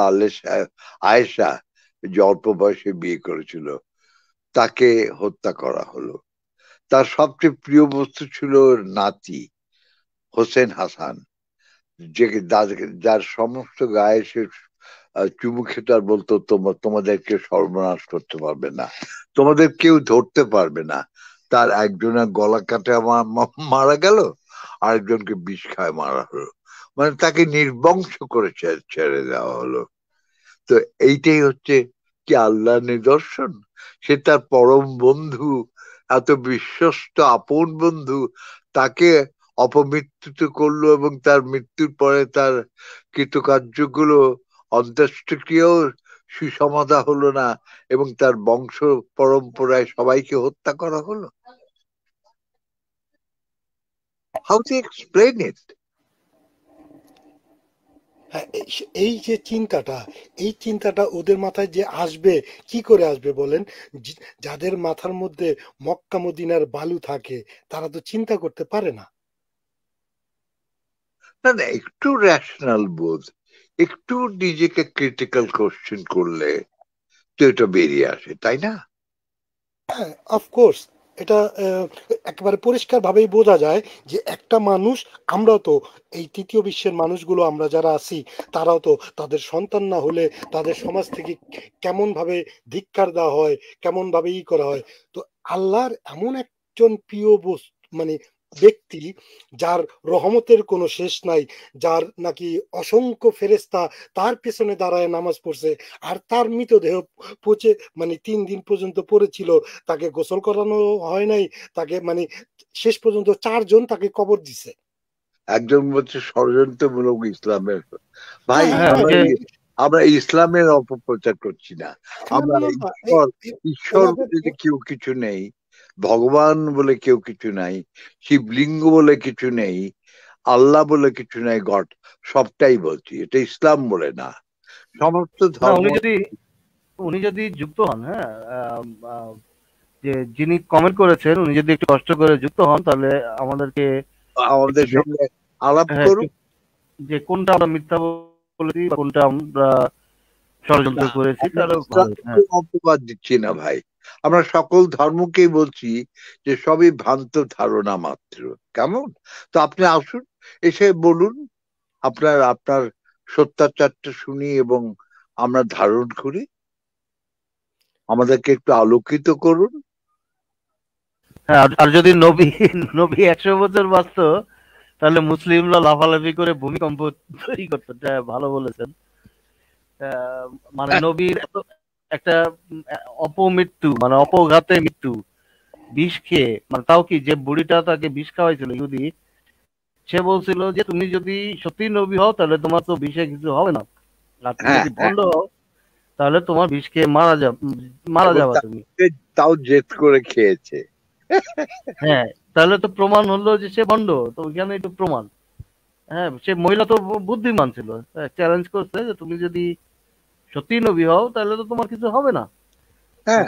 আয়েশা, যে অল্প বয়সে বিয়ে করেছিল, তাকে হত্যা করা হলো। তার সবচেয়ে প্রিয় বস্তু ছিল নাতি হোসেন হাসান, যে যার সমস্ত গায়ে সে চুমু খেতে আর বলতো, তোমাদেরকে সর্বনাশ করতে পারবে না, তোমাদের কেউ ধরতে পারবে না। তার একজনের গলা কাটে মারা গেল, আরেকজনকে বিষ খায় মারা হলো, মানে তাকে নির্বংশ করে ছেড়ে দেওয়া হলো। তো এইটাই হচ্ছে কি আল্লাহ নিদর্শন। সে তার পরম বন্ধু, এত বিশ্বস্ত আপন বন্ধু, তাকে অপমৃত্যু করলো, এবং তার মৃত্যুর পরে তার কৃতকার্যগুলো, অন্ত্যেষ্টিক্রিয়াও সুসমাধা হলো না, এবং তার বংশ পরম্পরায় সবাইকে হত্যা করা হলো। How to explain it? হ্যাঁ, এই যে এই চিন্তাটা ওদের মাথায় যে আসবে, কি করে আসবে বলেন? যাদের মাথার মধ্যে মক্কা মদিনার বালু থাকে, তারা তো চিন্তা করতে পারে না। না না, একটু রেশনাল বোধ, একটু নিজেকে ক্রিটিক্যাল কোশ্চেন করলে তো এটা বেরিয়ে আসে, তাই না? হ্যাঁ, অফকোর্স, এটা একেবারে পরিষ্কার ভাবেই বোঝা যায় যে একটা মানুষ, আমরা তো এই তৃতীয় বিশ্বের মানুষগুলো আমরা যারা আছি, তারাও তো তাদের সন্তান না হলে তাদের সমাজ থেকে কেমন ভাবে ধিক্কার দেওয়া হয়, কেমন ভাবে করা হয়। তো আল্লাহর এমন একজন প্রিয় মানে ব্যক্তি, যার রহমতের কোনো শেষ নাই, যার নাকি অসংখ্য ফেরেস্তা তার পেছনে দাঁড়ায় নামাজ পড়ছে, আর তার মৃতদেহ পচে মানে 3 দিন পর্যন্ত পড়েছিল, তাকে গোসল করানো হয় নাই, তাকে মানে শেষ পর্যন্ত 4 জন তাকে কবর দিছে। একজন বলছে ষড়যন্ত্রমূলক ইসলামের। ভাই, হ্যাঁ, আমরা ইসলামের অপপ্রচার করছি না। আমরা ঈশ্বর বলে কেউ কিছু নেই, ভগবান বলে কেউ কিছু নাই, শিবলিঙ্গ বলে কিছু নেই, আল্লাহ বলে কিছু নাই, গড সবটাই বলছি। এটা ইসলাম বলে না, সমস্ত ধর্ম। উনি যদি যুক্ত হন, হ্যাঁ, যে যিনি কমেন্ট করেছেন, উনি যদি একটু কষ্ট করে যুক্ত হন, তাহলে আমাদের সঙ্গে আলাপ করুন। যে কোনটা আমরা মিথ্যা বলেছি বা কোনটা আমরা ষড়যন্ত্র না, করেছি, আমরা তাহলে ভালো। ইসলামকে হ্যাঁ, অপবাদ দিচ্ছি না ভাই, আমরা সকল ধর্মকেই বলছি যে সবই ভ্রান্ত ধারণা মাত্র। কেমন? তো আপনি আসুন, এসে বলুন আপনার আপনার সত্যাচারটা শুনি এবং আমরা ধারণ করি, আমাদেরকে একটু আলোকিত করুন। হ্যাঁ, আর যদি নবী নবী 100 বছর বাঁচতো, তাহলে মুসলিমরা লাফালাফি করে ভূমিকম্প তৈরি করতো। এটা ভালো বলেছেন। মানে নবীর একটা অপমৃত্যু, মানে অপঘাতে মৃত্যু, বিষ খেয়ে, মানে তাও কি, যে বুড়িটা তাকে বিষ খাওয়াইছিল ইহুদি, সে বলছিল যে তুমি যদি সত্যি নবী হও তাহলে তোমার তো বিষে কিছু হবে না, আর তুমি হ্যাঁ যদি হ্যাঁ, ভণ্ড হও তাহলে তোমার বিষ খেয়ে মারা এবং যাবা তুমি। তাও জেদ করে খেয়েছে। হ্যাঁ, তাহলে তো প্রমাণ হলো যে সে ভণ্ড। তো ওইখানে একটু প্রমাণ। হ্যাঁ, সে মহিলা তো বুদ্ধিমান ছিল, চ্যালেঞ্জ করছে যে তুমি যদি সত্যি নবী হও তাহলে তো তোমার কিছু হবে না। হ্যাঁ,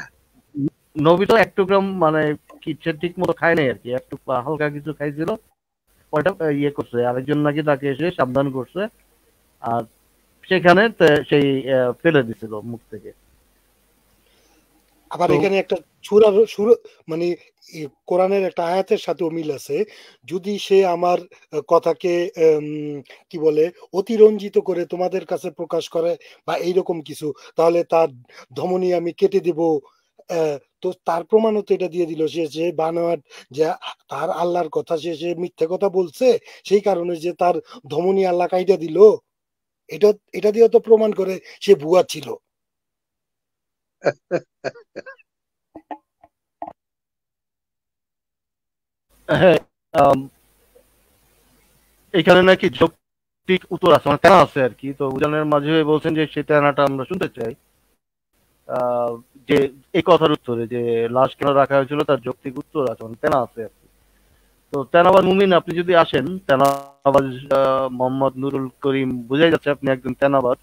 নবী তো একটু গ্রাম, মানে কি, সে ঠিক মতো খায় নাই আর কি, একটু হালকা কিছু খাইছিল, ওইটা ইয়ে করছে, আরেকজন নাকি তাকে এসে সাবধান করছে, আর সেখানে সেই ফেলে দিছিল মুখ থেকে। আবার তো এখানে একটা মানে কোরআনের একটা আয়াতের সাথে মিল আছে। যদি সে আমার কথাকে কি বলে অতিরঞ্জিত করে তোমাদের কাছে প্রকাশ করে বা এইরকম কিছু, তাহলে তার ধমনী আমি কেটে দেব। তো তার প্রমাণও তো এটা দিয়ে দিল, সে যে বানোয়াট, যে তার আল্লাহর কথা সে মিথ্যে কথা বলছে, সেই কারণে যে তার ধমনী আল্লাহ কাইটা দিল। এটা এটা দিয়ে তো প্রমাণ করে সে ভুয়া ছিল। হ্যাঁ, আম, এখানে নাকি যৌক্তিক উত্তর আছে, মানে তেনা আছে আর কি। তো উজানের মাঝে বলছেন যে সেই তেনাটা আমরা শুনতে চাই। আহ, যে এই কথার উত্তরে যে লাশ কেন রাখা হয়েছিল তার যৌক্তিক উত্তর আছে, মানে তেনা আছে আর কি। তো তেনাবাজ মুমিন, আপনি যদি আসেন, তেনাবাজ মোহাম্মদ নুরুল করিম, বোঝাই যাচ্ছে আপনি একজন তেনাবাজ।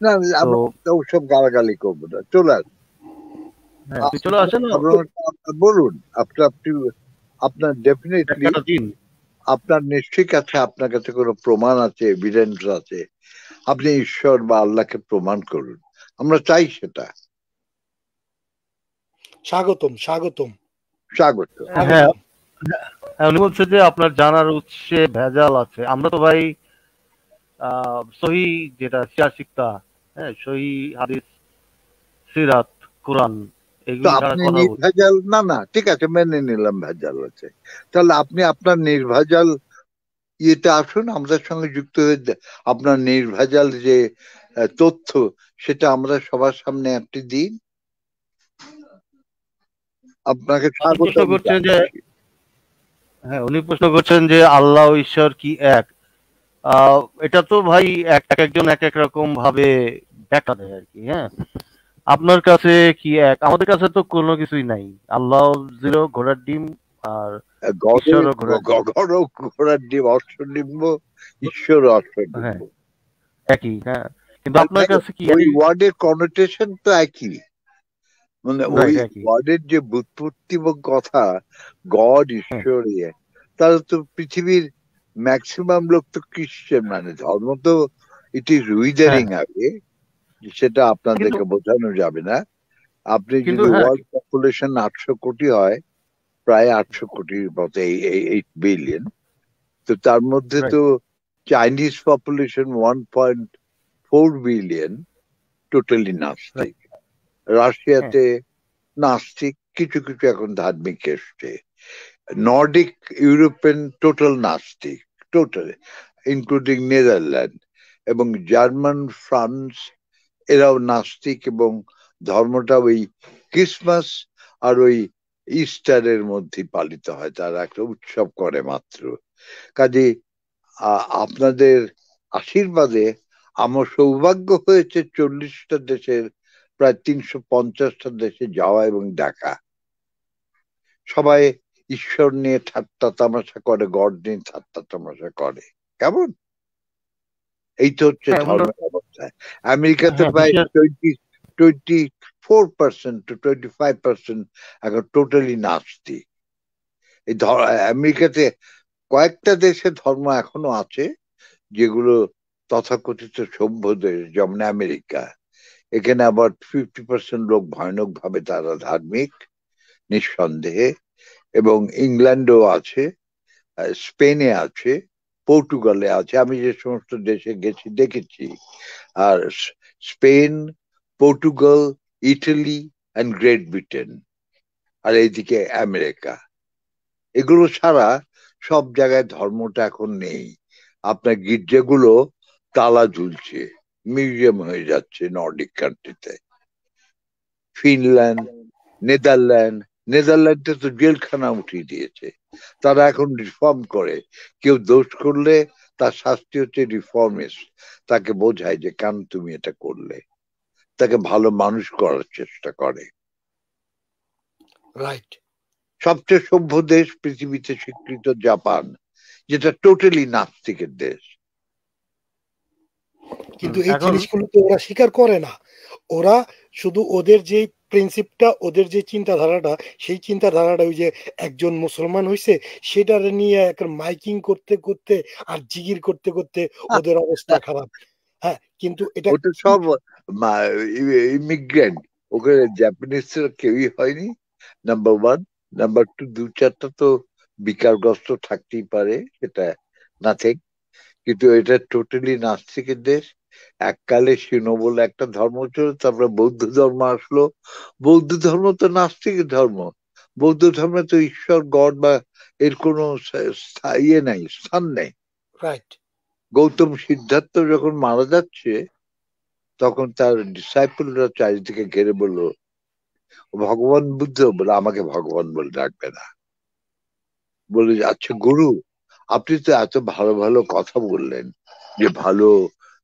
না তো আমরা ওসব গালাগালি করবো না, চলে আসুন। হ্যাঁ, আপনি চলে আসেন, বলুন আপনি আপনার ডেফিনেটলি একটা দিন। আপনার নিশ্চয়ই কাছে, আপনার কাছে কোনো প্রমাণ আছে, এভিডেন্স আছে, আপনি ঈশ্বর বা আল্লাহকে প্রমাণ করুন, আমরা চাই সেটা। স্বাগতম স্বাগতম স্বাগত। হ্যাঁ, স্বাগতম। উনি বলছে যে আপনার জানার উৎসে ভেজাল আছে। আমরা তো ভাই সহি, যেটা শিয়া শিক্ষা, হ্যাঁ, সহি হাদিস, সিরাত, কোরআন, তো এগুলি ছাড়া আপনি কথা বলছি। নির্ভেজাল, না না ঠিক আছে মেনে নিলাম ভেজাল আছে, তাহলে আপনি আপনার নির্ভেজাল ইয়েতে আসুন, আমাদের সঙ্গে যুক্ত হয়ে আপনার নির্ভেজাল যে তথ্য সেটা আমরা সবার সামনে আপনি দিন, আপনাকে উনি স্বাগত প্রশ্ন করছেন যে, জানাচ্ছি। হ্যাঁ, উনি প্রশ্ন করছেন যে আল্লাহ ও ঈশ্বর কি এক? এটা তো ভাই এক একজন এক এক রকম ভাবে ব্যাখ্যা দেয় আর কি। হ্যাঁ, আপনার কাছে কি এক? আমাদের কাছে তো কোনো কিছুই নাই। আল্লাহ জিরো, ঘোড়ার ডিম, আর ঈশ্বরও ঘোড়ার ডিম। ঘোড়ার ডিম অশ্বডিম্ব, ঈশ্বর হ্যাঁ, অশ্বডিম্ব, একই। হ্যাঁ, কিন্তু মানে আপনার কাছে কি ওই ওয়ার্ডের কনোটেশন তো একই, মানে ওই রাইট, একই। ওয়ার্ডের যে ব্যুৎপত্তি এবং কথা, গড হ্যাঁ, ঈশ্বর তাহলে তো পৃথিবীর ম্যাক্সিমাম লোক তো খ্রিস্টান, মানে ধর্ম তো ইট ইজ উইদারিং হ্যাঁ, আগে, সেটা কিন্তু আপনাদেরকে বোঝানো যাবে না। আপনি কিন্তু যদি হ্যাঁ, ওয়ার্ল্ড পপুলেশন 800 কোটি হয়, প্রায় 800 কোটির মতো, 8 বিলিয়ন, তো তার মধ্যে রাইট, তো Chinese population 1.4 billion totally right. নাস্তিক, হ্যাঁ, রাশিয়াতে নাস্তিক, কিছু কিছু এখন ধার্মিক এসছে, নর্ডিক ইউরোপিয়ান টোটাল নাস্তিক, টোটাল ইনক্লুডিং নেদারল্যান্ড এবং জার্মান, ফ্রান্স, এরাও নাস্তিক, এবং ধর্মটা ওই ক্রিসমাস আর ওই ইস্টারের মধ্যে পালিত হয়, তারা একটা উৎসব করে মাত্র। কাজে আপনাদের আশীর্বাদে আমার সৌভাগ্য হয়েছে 40টা দেশের প্রায় 350টা দেশে যাওয়া এবং দেখা। সবাই ঈশ্বর নিয়ে ঠাট্টা তামাশা করে, গড নিয়ে ঠাট্টা তামাশা করে। কেমন? এই তো হচ্ছে হ্যাঁ, ধর্মের অবস্থা। আমেরিকাতে হ্যাঁ, প্রায় 24% to 25% এখন টোটালি নাস্তিক। এই আমেরিকাতে কয়েকটা দেশে ধর্ম এখনো আছে, যেগুলো তথাকথিত সভ্য দেশ, যেমন আমেরিকা, এখানে আবার 50% লোক ভয়ানক ভাবে তারা ধার্মিক, নিঃসন্দেহে। এবং ইংল্যান্ডও আছে, স্পেনে আছে, পর্তুগালে আছে। আমি যে সমস্ত দেশে গেছি দেখেছি। আর Spain, Portugal, Italy and Great Britain, আর এইদিকে আমেরিকা, এগুলো ছাড়া সব জায়গায় ধর্মটা এখন নেই। আপনার গির্জাগুলো তালা ঝুলছে, মিউজিয়াম হয়ে যাচ্ছে নর্ডিক কান্ট্রিতে। ফিনল্যান্ড, নেদারল্যান্ডে তো জেলখানা উঠিয়ে দিয়েছে। তারা এখন রিফর্ম করে। কেউ দোষ করলে তার শাস্তি হচ্ছে রিফর্মিস্ট, তাকে বোঝায় যে কেন তুমি এটা করলে, তাকে ভালো মানুষ করার চেষ্টা করে। রাইট। সবচেয়ে সভ্য দেশ পৃথিবীতে স্বীকৃত জাপান, যেটা টোটালি নাস্তিকের দেশ। কিন্তু এই জিনিসগুলো তো ওরা স্বীকার করে না। ওরা শুধু ওদের যে প্রিন্সিপটা, ওদের যে চিন্তাধারাটা, সেই চিন্তাধারাটা ওই যে একজন মুসলমান হইছে সেটা নিয়ে একটা মাইকিং করতে করতে আর জিগির করতে করতে ওদের অবস্থা খারাপ। হ্যাঁ, কিন্তু এটা ওটা সব ইমিগ্রেন্ট, ওখানে জাপানিজ কেউই হয়নি, নাম্বার ওয়ান। নাম্বার টু, দু চারটা তো বিকারগ্রস্ত থাকতেই পারে, সেটা নাথিং। কিন্তু এটা টোটালি নাস্তিকের দেশ। এককালে সিনো বলে একটা ধর্ম ছিল, তারপরে বৌদ্ধ ধর্ম আসলো। বৌদ্ধ ধর্ম তো নাস্তিকের ধর্ম। বৌদ্ধ ধর্মে তো ঈশ্বর, গড বা এর কোনো ইয়ে নাই, স্থান নেই। রাইট। গৌতম সিদ্ধার্থ যখন মারা যাচ্ছে, তখন তার ডিসাইপলরা চারিদিকে ঘেরে বলল, ভগবান বুদ্ধ বলে আমাকে ভগবান বলে ডাকবে না। বলে, আচ্ছা গুরু, আপনি তো এত ভালো ভালো কথা বললেন যে ভালো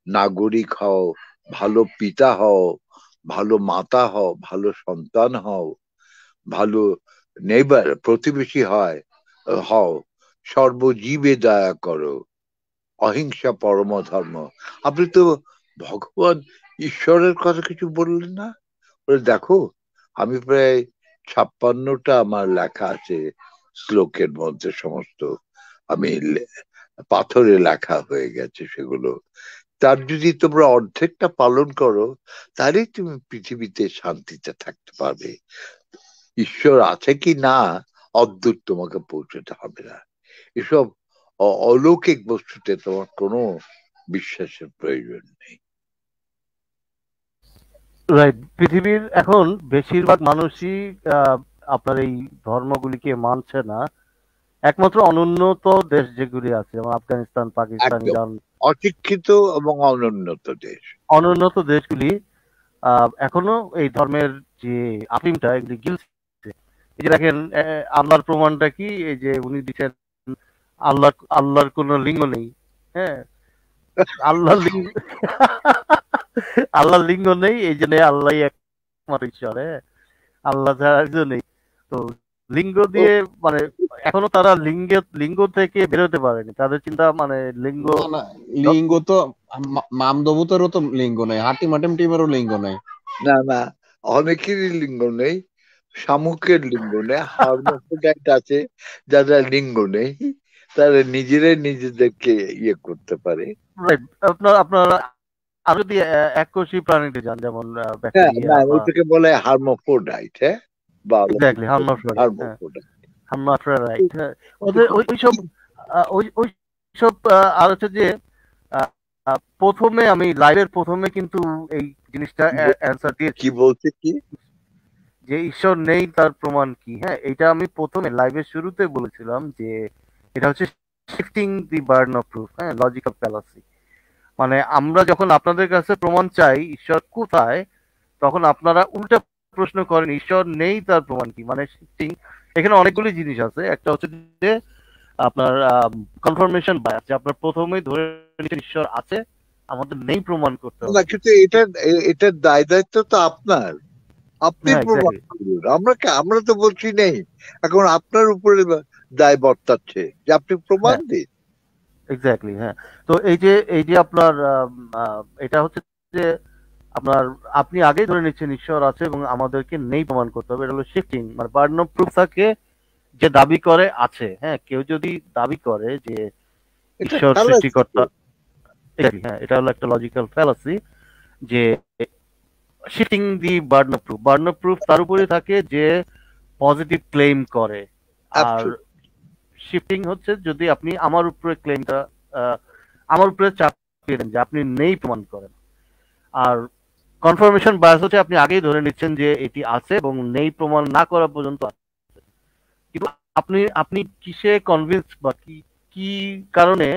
নাগরিক হও, ভালো পিতা হও, ভালো মাতা হও, ভালো সন্তান হও, ভালো নেইবার প্রতিবেশী হও, সর্বজীবে দয়া করো, অহিংসা পরম ধর্ম। আপনি তো ভগবান ঈশ্বরের কথা কিছু বললেন না। বলে, দেখো, আমি প্রায় 56টা আমার লেখা আছে শ্লোকের মধ্যে, সমস্ত আমি পাথরে লেখা হয়ে গেছে সেগুলো। তার যদি তোমরা অর্ধেকটা পালন করো, তাহলেই তুমি পৃথিবীতে শান্তিতে থাকতে পারবে। ঈশ্বর আছে কি না অদ্ভুত তোমাকে পৌঁছতে হবে না। এসব অলৌকিক বস্তুতে তোমার কোনো বিশ্বাসের প্রয়োজন নেই। রাইট। পৃথিবীর এখন বেশিরভাগ মানুষই আপনার এই ধর্মগুলিকে মানছে না। একমাত্র অনুন্নত দেশ যেগুলি আছে, যেমন আফগানিস্তান, পাকিস্তান, একদম ইরান, অশিক্ষিত এবং অনুন্নত দেশ, অনুন্নত দেশগুলি এখনো এই ধর্মের যে আফিমটা এগুলি গিলছে। এই যে দেখেন, আল্লাহর প্রমাণটা কি? এই যে উনি দিচ্ছেন আল্লাহর কোনো লিঙ্গ নেই। হ্যাঁ, আল্লাহর লিঙ্গ আল্লাহর লিঙ্গ নেই, এই জন্য আল্লাহ একমাত্র ঈশ্বর। হ্যাঁ, আল্লাহ ছাড়া একজন নেই। তো লিঙ্গ দিয়ে মানে এখনো তারা লিঙ্গ থেকে বেরোতে পারেনি। তাদের চিন্তা মানে লিঙ্গ, না, লিঙ্গ তো মামদবুতেরও তো লিঙ্গ নেই, হাটিমাটিম টিমেরও লিঙ্গ নেই। না, অনেকেরই লিঙ্গ নেই। শামুকের লিঙ্গ নেই, হার্মোফ্রোডাইট আছে যারা লিঙ্গ নেই, তারা নিজেরাই নিজেদেরকে ইয়ে করতে পারে। আপনারা আর যদি এককোষী প্রাণীতে যান, যেমন হ্যাঁ, ব্যাকটেরিয়া না, বা ওইটাকে বলে হার্মোফ্রোডাইট। হ্যাঁ, বা এক্স্যাক্টলি হার্মাফ্রোডাইট। হ্যাঁ, হার্মোফ্রোডাইট। হার্মাফ্রোডাইট। হ্যাঁ, ওদের ওইসব ওইসব আর হচ্ছে যে প্রথমে আমি লাইভের প্রথমে কিন্তু এই জিনিসটা অ্যান্সার দিয়েছি কি বলছে কি, যে ঈশ্বর নেই তার প্রমাণ কি। হ্যাঁ, এটা আমি প্রথমে লাইভের শুরুতে বলেছিলাম যে এটা হচ্ছে shifting the burden of proof. হ্যাঁ, লজিক্যাল ফ্যালাসি। মানে আমরা যখন আপনাদের কাছে প্রমাণ চাই ঈশ্বর কোথায়, তখন আপনারা উল্টা প্রশ্ন করেন ঈশ্বর নেই তার প্রমাণ কি। মানে শিফটিং, এখানে অনেকগুলি জিনিস আছে। একটা হচ্ছে যে আপনার কনফার্মেশন বায়াস, যে আপনার প্রথমেই ধরে নিচ্ছেন ঈশ্বর আছে, আমাদের নেই প্রমাণ করতে হবে। না, কিন্তু এটার দায় দায়িত্ব তো আপনার, আপনি হ্যাঁ, প্রমাণ করুন। আমরা তো বলছি নেই, এখন আপনার উপরে দায় বর্তাচ্ছে যে আপনি প্রমাণ দিন। এক্স্যাক্টলি। হ্যাঁ, তো এই যে আপনার এটা হচ্ছে যে আপনি আগেই ধরে নিচ্ছেন ঈশ্বর আছে এবং আমাদেরকে নেই প্রমাণ করতে হবে। এটা হলো শিফটিং। মানে বার্ডেন অফ প্রুফ থাকে যে দাবি করে আছে। হ্যাঁ, কেউ যদি দাবি করে যে ঈশ্বর সৃষ্টিকর্তা, Exactly, হ্যাঁ, এটা হলো একটা লজিক্যাল ফ্যালাসি যে shifting the burden of proof তার উপরে থাকে যে পজিটিভ ক্লেম করে, আর শিফটিং হচ্ছে যদি আপনি আমার উপরে ক্লেমটা আমার উপরে চাপিয়ে দেন যে আপনি নেই প্রমাণ করেন। আর কনফার্মেশন বায়াস হচ্ছে আপনি আগেই ধরে নিচ্ছেন যে এটি আছে এবং নেই প্রমাণ না করা পর্যন্ত আছে। কিন্তু আপনি আপনি কিসে কনভিন্স বা কি কি কারণে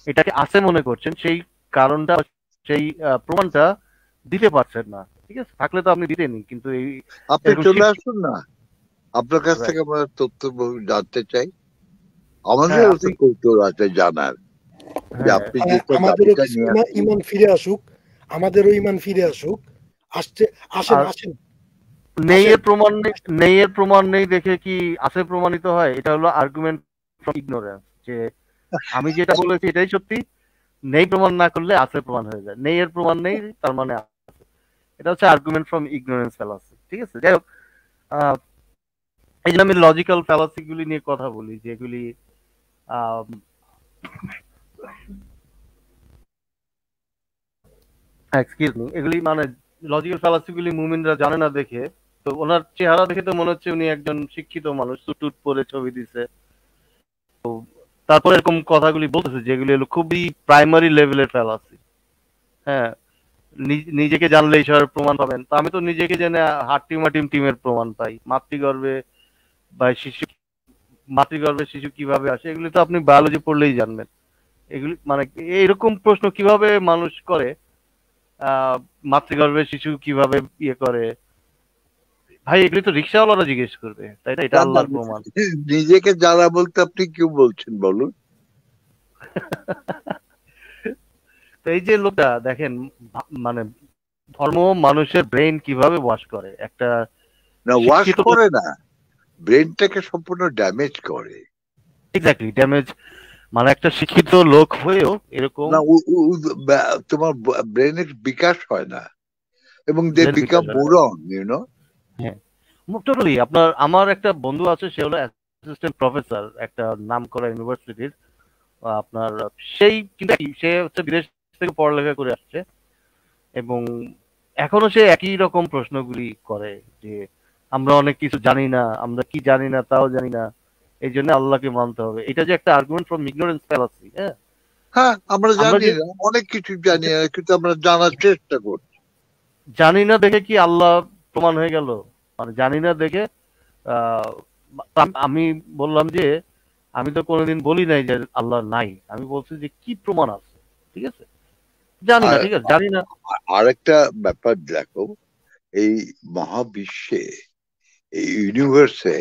এটাকে আছে মনে করছেন সেই কারণটা সেই প্রমাণটা দিতে পারছেন না, ঠিক আছে? থাকলে তো আপনি দিতেনি, কিন্তু এই আপনি চলে আসুন না, আপনার কাছ থেকে আমরা তথ্য জানতে চাই। আমাদের কৌতূহল আছে জানার যে আপনি আমাদেরও ইমান ফিরে আসুক, আমাদেরও ইমান ফিরে আসুক। আসেন। নেইয়ের প্রমাণ নেই দেখে কি আছে প্রমাণিত হয়? এটা হলো আর্গুমেন্ট ফ্রম ইগনোরেন্স, যে আমি যেটা বলেছি এটাই সত্যি, নেই প্রমাণ না করলে আছে প্রমাণ হয়ে যায়। নেইয়ের প্রমাণ নেই তার মানে আছে, এটা হচ্ছে আর্গুমেন্ট ফ্রম ইগনোরেন্স ফ্যালাসি, ঠিক আছে? যাই হোক, এই জন্য আমি লজিক্যাল ফ্যালাসি গুলি নিয়ে কথা বলি, যেগুলি এক্সকিউজ মি, এগুলি মানে লজিক্যাল ফ্যালাসি গুলি মুমিনরা জানে না দেখে, তো ওনার চেহারা দেখে তো মনে হচ্ছে উনি একজন শিক্ষিত মানুষ, সুটুট পরে ছবি দিছে, তো তারপরে এরকম কথাগুলি বলতেছে যেগুলি হলো খুবই প্রাইমারি লেভেলের ফ্যালাসি। হ্যাঁ, নিজেকে জানলে ঈশ্বরের প্রমাণ পাবেন, তো আমি তো নিজেকে জেনে হাট্টিমাটিম টিমের প্রমাণ পাই। মাতৃগর্ভে শিশু কিভাবে আসে এগুলি তো আপনি বায়োলজি পড়লেই জানবেন। এগুলি মানে এইরকম প্রশ্ন কিভাবে মানুষ করে, মাতৃগর্ভে শিশু কিভাবে ইয়ে করে, ভাই এগুলি তো রিক্সাওয়ালারা জিজ্ঞেস করবে, তাই না? এটা আল্লাহর প্রমাণ। নিজেকে যারা বলতে আপনি কি বলছেন বলুন? তো এই যে লোকটা দেখেন, মানে ধর্ম মানুষের ব্রেন কিভাবে ওয়াশ করে, একটা না ওয়াশ করে না, ব্রেনটাকে সম্পূর্ণ ড্যামেজ করে। এক্স্যাক্টলি, ড্যামেজ মানে একটা শিক্ষিত লোক হয়েও এরকম না, তোমার ব্রেনের বিকাশ হয় না এবং দে বিকাম মোরন, ইউ নো। হ্যাঁ, টোটালি। আমার একটা বন্ধু আছে, সে হলো অ্যাসিস্ট্যান্ট প্রফেসর একটা নামকরা ইউনিভার্সিটির। আপনার সেই কিন্তু সে হচ্ছে বিদেশ থেকে পড়ালেখা করে আসছে এবং এখনো সে একই রকম প্রশ্নগুলি করে যে আমরা অনেক কিছু জানি না, আমরা কি জানি না তাও জানি না, এই জন্য আল্লাহকে মানতে হবে। এটা যে একটা আর্গুমেন্ট ফ্রম ইগনোরেন্স ফ্যালাসি। হ্যাঁ, আমরা জানি না, অনেক কিছু জানি না, কিন্তু আমরা জানার চেষ্টা করছি। জানি না দেখে কি আল্লাহ প্রমাণ হয়ে গেল? মানে জানি না দেখে আমি বললাম যে আমি তো কোনোদিন বলি নাই যে আল্লাহ নাই, আমি বলছি যে কি প্রমাণ আছে, ঠিক আছে? জানি না, ঠিক আছে, জানি না। আরেকটা ব্যাপার দেখো, এই মহাবিশ্বে, এই ইউনিভার্সে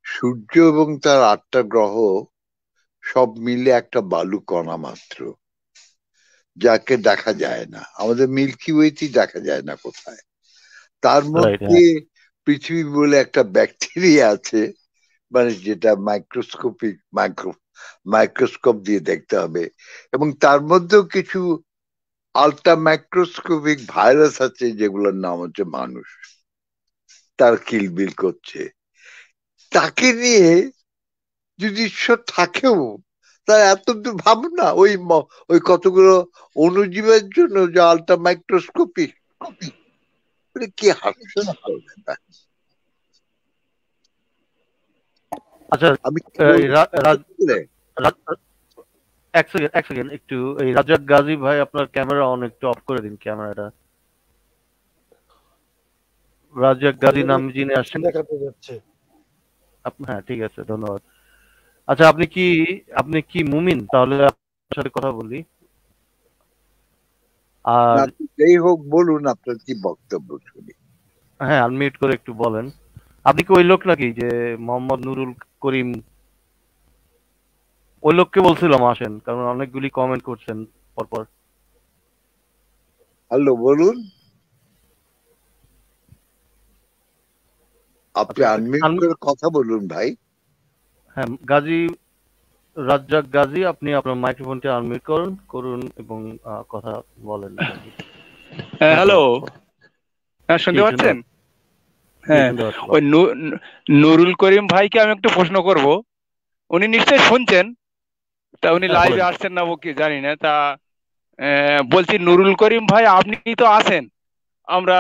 সূর্য এবং তার 8টা গ্রহ সব মিলে একটা বালু কণা মাত্র, যাকে দেখা যায় না। আমাদের মিল্কি ওয়েতেই দেখা যায় না কোথায়। তার মধ্যে পৃথিবী বলে একটা ব্যাকটেরিয়া আছে, মানে যেটা মাইক্রোস্কোপ দিয়ে দেখতে হবে, এবং তার মধ্যেও কিছু আলট্রা মাইক্রোস্কোপিক ভাইরাস আছে যেগুলোর নাম হচ্ছে মানুষ। তার কিলবিল করছে। তাকে নিয়ে যদি ঈশ্বর থাকেও, তার এত ভাবুন না, ওই কতগুলো অণুজীবের জন্য যে আলট্রা মাইক্রোস্কোপিক, কি হাসছে না? আচ্ছা, আমি এক সেকেন্ড একটু, এই রাজ্জাক গাজী ভাই আপনার ক্যামেরা অন, একটু অফ করে দিন ক্যামেরাটা। রাজ্জাক গাজী নাম যিনি আসছেন, হ্যাঁ ঠিক আছে, ধন্যবাদ। আচ্ছা, আপনি কি মুমিন? তাহলে আপনার সাথে কথা বলি। আর যাই হোক, বলুন আপনার কি বক্তব্য শুনি। হ্যাঁ, আনমিউট করে একটু বলেন। আপনি কি ওই লোক নাকি যে মোহাম্মদ নুরুল করিম? ওই লোককে বলছিলাম আসেন, কারণ অনেকগুলি কমেন্ট করছেন পরপর। হ্যালো, বলুন। আপনি আনমিউট করে কথা বলুন ভাই। হ্যাঁ, রাজ্জাক গাজী, আপনি আপনার মাইক্রোফোনটি আনমিউট করুন এবং কথা বলেন। হ্যালো, শুনতে পাচ্ছেন? হ্যাঁ, ওই নুরুল করিম ভাইকে আমি একটু প্রশ্ন করব। উনি নিশ্চয়ই শুনছেন, তা উনি লাইভে আসছেন না কি জানি না। তা বলছি নুরুল করিম ভাই, আপনি তো আছেন, আমরা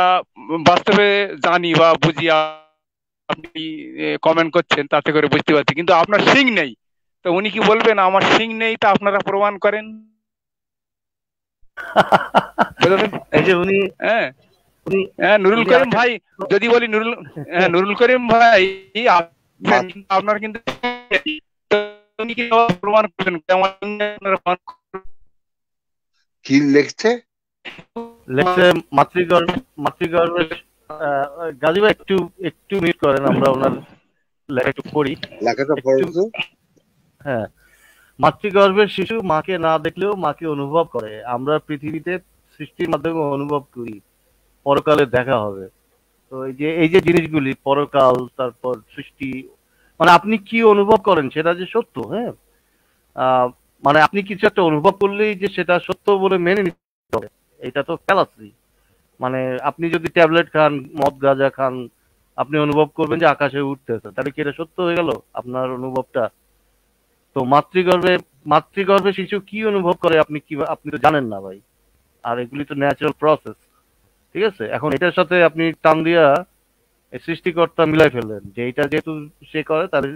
বাস্তবে জানি বা বুঝি, আপনি কমেন্ট করছেন তাতে করে বুঝতে পারছি, কিন্তু আপনার সিং নেই। তো উনি কি বলবেন আমার সিং নেই, তা আপনারা প্রমাণ করেন? এই যে উনি হ্যাঁ উনি হ্যাঁ, নুরুল উনি করিম আগে ভাই, যদি বলি নুরুল করিম ভাই আপনার কিন্তু তো উনি কি প্রমাণ করবেন? কি লিখছে লেখছে মাতৃগর্ভের গাজী ভাই, একটু একটু মিউট করেন, আমরা ওনার লেখা একটু পড়ি। লেখাটা একটু পড়ো। হ্যাঁ, মাতৃগর্ভের শিশু মাকে না দেখলেও মাকে অনুভব করে। আমরা পৃথিবীতে সৃষ্টির মাধ্যমে অনুভব করি পরকালে দেখা হবে। তো এই যে জিনিসগুলি, পরকাল, তারপর সৃষ্টি, মানে আপনি কি অনুভব করেন সেটা যে সত্য, হ্যাঁ, মানে আপনি কিছু একটা অনুভব করলেই যে সেটা সত্য বলে মেনে নিতে হবে, এটা তো ফ্যালাসি। মানে আপনি যদি ট্যাবলেট খান, মদ গাঁজা খান, আপনি অনুভব করবেন যে আকাশে উঠতেছে, তাহলে কি এটা সত্য হয়ে গেল আপনার অনুভবটা? তো মাতৃগর্ভে শিশু কি অনুভব করে আপনি তো জানেন না ভাই। আর এগুলি তো ন্যাচারাল প্রসেস, ঠিক আছে? এখন এটার সাথে আপনি টান দিয়া এই সৃষ্টিকর্তা মিলাই ফেললেন, যে এটা যেহেতু সে করে, তাহলে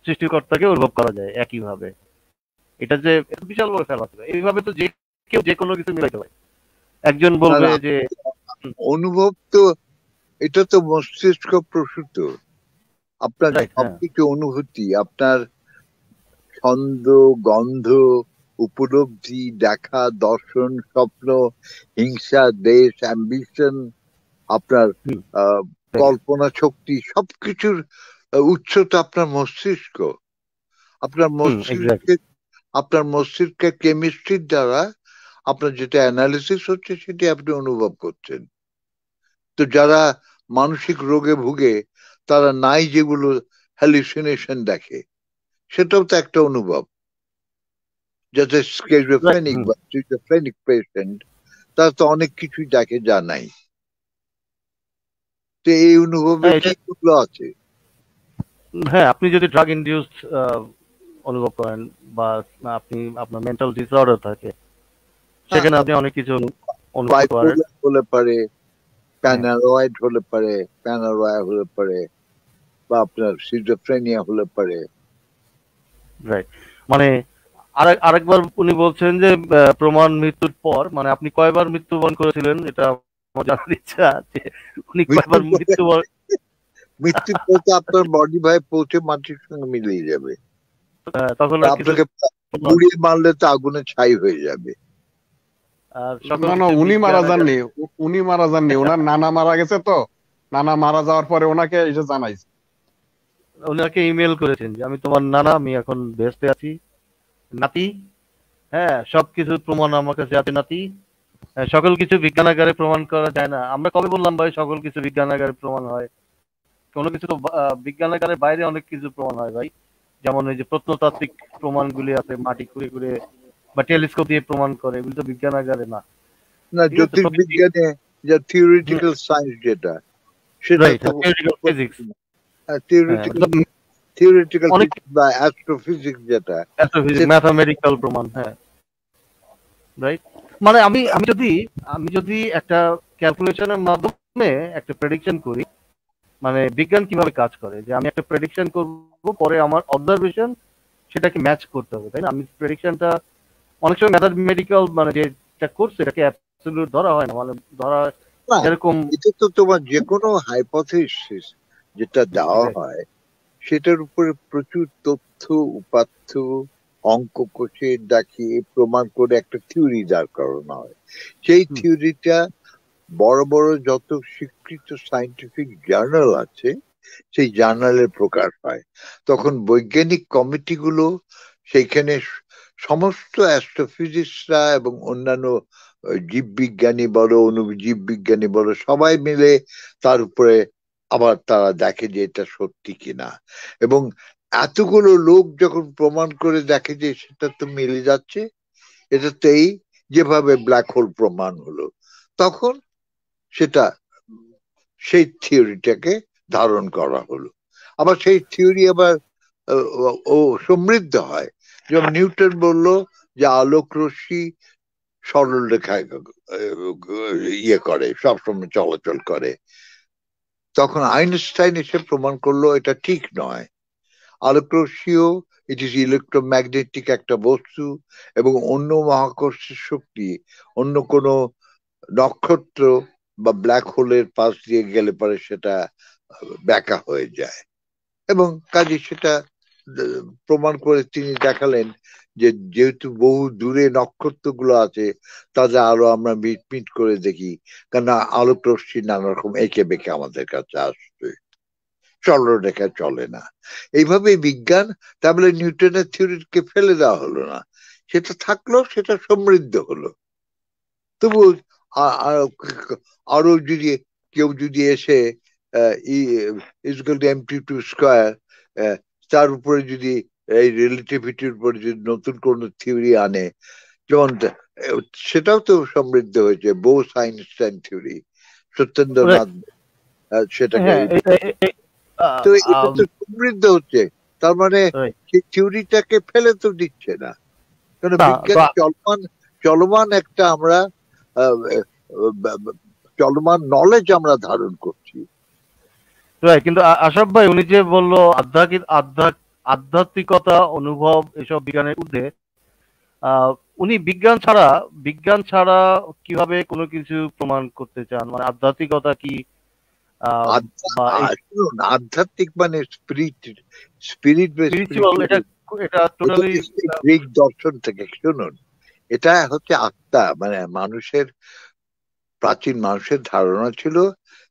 সৃষ্টিকর্তাকে অনুভব করা যায় একইভাবে। এটা যে বিশাল বড় ফেলা, এইভাবে তো যে কেউ যে কোনো কিছু মিলাইতে পারে। একজন বলবে যে অনুভব তো, এটা তো মস্তিষ্ক প্রসূত। আপনার সবকিছু অনুভূতি, আপনার ছন্দ, গন্ধ, উপলব্ধি, দেখা, দর্শন, স্বপ্ন, হিংসা, দেশ, অ্যাম্বিশন, আপনার কল্পনা শক্তি, সবকিছুর উৎস তো আপনার মস্তিষ্ক। আপনার মস্তিষ্কের কেমিস্ট্রির দ্বারা আপনার যেটা অ্যানালিসিস হচ্ছে সেটি আপনি অনুভব করছেন। তো যারা মানসিক রোগে ভুগে, তারা নাই যেগুলো হ্যালুসিনেশন দেখে, সেটাও তো একটা অনুভব। যাতে স্কিজোফ্রেনিক বা স্কিজোফ্রেনিক পেশেন্ট, তারা তো অনেক কিছুই দেখে যা নাই। তো এই অনুভবের গুলো আছে। হ্যাঁ, আপনি যদি ড্রাগ ইনডিউসড অনুভব করেন, বা আপনি আপনার মেন্টাল ডিসঅর্ডার থাকে, সেখানে আপনি অনেক কিছু অনুভব করেন। হলে পারে, প্যারানয়েড হলে পারে, প্যারানয়েড হলে পারে, বা আপনার সিজোফ্রেনিয়া হলে পারে। রাইট, মানে আরেকবার উনি বলছেন যে প্রমাণ মৃত্যুর পর, মানে আপনি কয়বার মৃত্যুবরণ করেছিলেন এটা আমার জানার ইচ্ছা আছে। উনি কয়বার মৃত্যুর পর আপনার বডি ভাই পৌঁছে মাটির সঙ্গে মিলিয়ে যাবে, তখন আপনাকে পুড়িয়ে মারলে তো আগুনে ছাই হয়ে যাবে। উনি মারা যাননি, ওনার নানা মারা গেছে, তো নানা মারা যাওয়ার পরে ওনাকে এসে জানাইছে, ওনাকে ইমেল করেছেন যে আমি তোমার নানা, আমি এখন বেহেশতে আছি নাতি, হ্যাঁ, সবকিছু প্রমাণ আমার কাছে আছে নাতি। সকল কিছু বিজ্ঞানাগারে প্রমাণ করা যায় না। আমরা কবে বললাম ভাই সকল কিছু বিজ্ঞানাগারে প্রমাণ হয়? কোনো কিছু তো বিজ্ঞানাগারের বাইরে অনেক কিছু প্রমাণ হয় ভাই। যেমন এই যে প্রত্নতাত্ত্বিক প্রমাণগুলি আছে, মাটি খুঁড়ে খুঁড়ে বা টেলিস্কোপ দিয়ে প্রমাণ করে, এগুলো তো বিজ্ঞানাগারে না। না, জ্যোতির্বিজ্ঞানে যা থিওরিটিক্যাল সায়েন্স, যেটা সেটা থিওরিটিক্যাল ফিজিক্স বা অ্যাস্ট্রোফিজিক্স, যেটা ম্যাথমেটিক্যাল প্রমাণ। হ্যাঁ, রাইট। মানে আমি যদি একটা ক্যালকুলেশনের মাধ্যমে একটা প্রেডিকশন করি, মানে বিজ্ঞান কিভাবে কাজ করে, যে আমি একটা প্রেডিকশন করব, পরে আমার অবজারভেশন সেটাকে ম্যাচ করতে হবে, তাই না? আমি প্রেডিকশনটা অনেক সময় ম্যাথমেটিক্যাল, মানে যেটা করছে এটাকে অ্যাবসলিউট ধরা হয় না, মানে ধরা এরকম। এটা তো তোমার যে কোনো হাইপোথিসিস যেটা দেওয়া হয়, সেটার উপরে প্রচুর তথ্য উপাত্ত অঙ্ক কষে দেখিয়ে প্রমাণ করে একটা থিওরি দাঁড় করানো হয়। সেই থিওরিটা বড় বড় যত স্বীকৃত সায়েন্টিফিক জার্নাল আছে, সেই জার্নালে প্রকাশ হয়। তখন বৈজ্ঞানিক কমিটিগুলো সেইখানে সমস্ত অ্যাস্ট্রোফিজিক্সরা এবং অন্যান্য জীববিজ্ঞানী বলো, অনুজীব বিজ্ঞানী বলো, সবাই মিলে তার উপরে আবার তারা দেখে যে এটা সত্যি কিনা। এবং এতগুলো লোক যখন প্রমাণ করে দেখে যে সেটা তো মিলে যাচ্ছে, এটা তো এই যেভাবে ব্ল্যাক হোল প্রমাণ হলো, তখন সেটা সেই থিওরিটাকে ধারণ করা হলো। আবার সেই থিওরি আবার ও সমৃদ্ধ হয়। যেমন নিউটন বলল যে আলোক রশ্মি সরল রেখায় ইয়ে করে, সবসময় চলাচল করে। তখন আইনস্টাইন এসে প্রমাণ করলো এটা ঠিক নয়। আলোকরশ্মিও ইট ইজ ইলেকট্রোম্যাগনেটিক একটা বস্তু, এবং অন্য মহাকর্ষের শক্তি অন্য কোনো নক্ষত্র বা ব্ল্যাক হোলের পাশ দিয়ে গেলে পরে সেটা ব্যাকা হয়ে যায়। এবং কাজে সেটা প্রমাণ করে তিনি দেখালেন যে যেহেতু বহু দূরে নক্ষত্রগুলো আছে তাদের আলো আমরা মিট মিট করে দেখি, কারণ আলোক রশ্মি নানা রকম এঁকে বেঁকে আমাদের কাছে আসছে, সরলরেখা চলে না। এইভাবে বিজ্ঞান, তাহলে নিউটনের থিওরিকে ফেলে দেওয়া হলো না, সেটা থাকলো, সেটা সমৃদ্ধ হলো। তবু আরো যদি কেউ যদি এসে mp2 স্কয়ার তার উপরে যদি এই রিলেটিভিটির উপরে যদি নতুন কোন থিওরি আনে, যেমন সেটাও তো সমৃদ্ধ হয়েছে, বোস আইনস্টাইন থিওরি, সত্যেন্দ্রনাথ সেটাকে, তো এটা তো সমৃদ্ধ হচ্ছে। তার মানে সেই থিওরিটাকে ফেলে তো দিচ্ছে না, কারণ বিজ্ঞান চলমান একটা আমরা চলমান নলেজ আমরা ধারণ করছি। কিন্তু আশরাফ ভাই উনি যে বললো আধ্যাত্মিকতা, অনুভব এসব বিজ্ঞানের ঊর্ধ্বে, উনি বিজ্ঞান ছাড়া কিভাবে কোনো কিছু প্রমাণ করতে চান? মানে আধ্যাত্মিকতা কি? আধ্যাত্মিক মানে স্পিরিচুয়াল, এটা টোটালি গ্রিক দর্শন থেকে। শুনুন, এটা হচ্ছে আত্মা, মানে প্রাচীন মানুষের ধারণা ছিল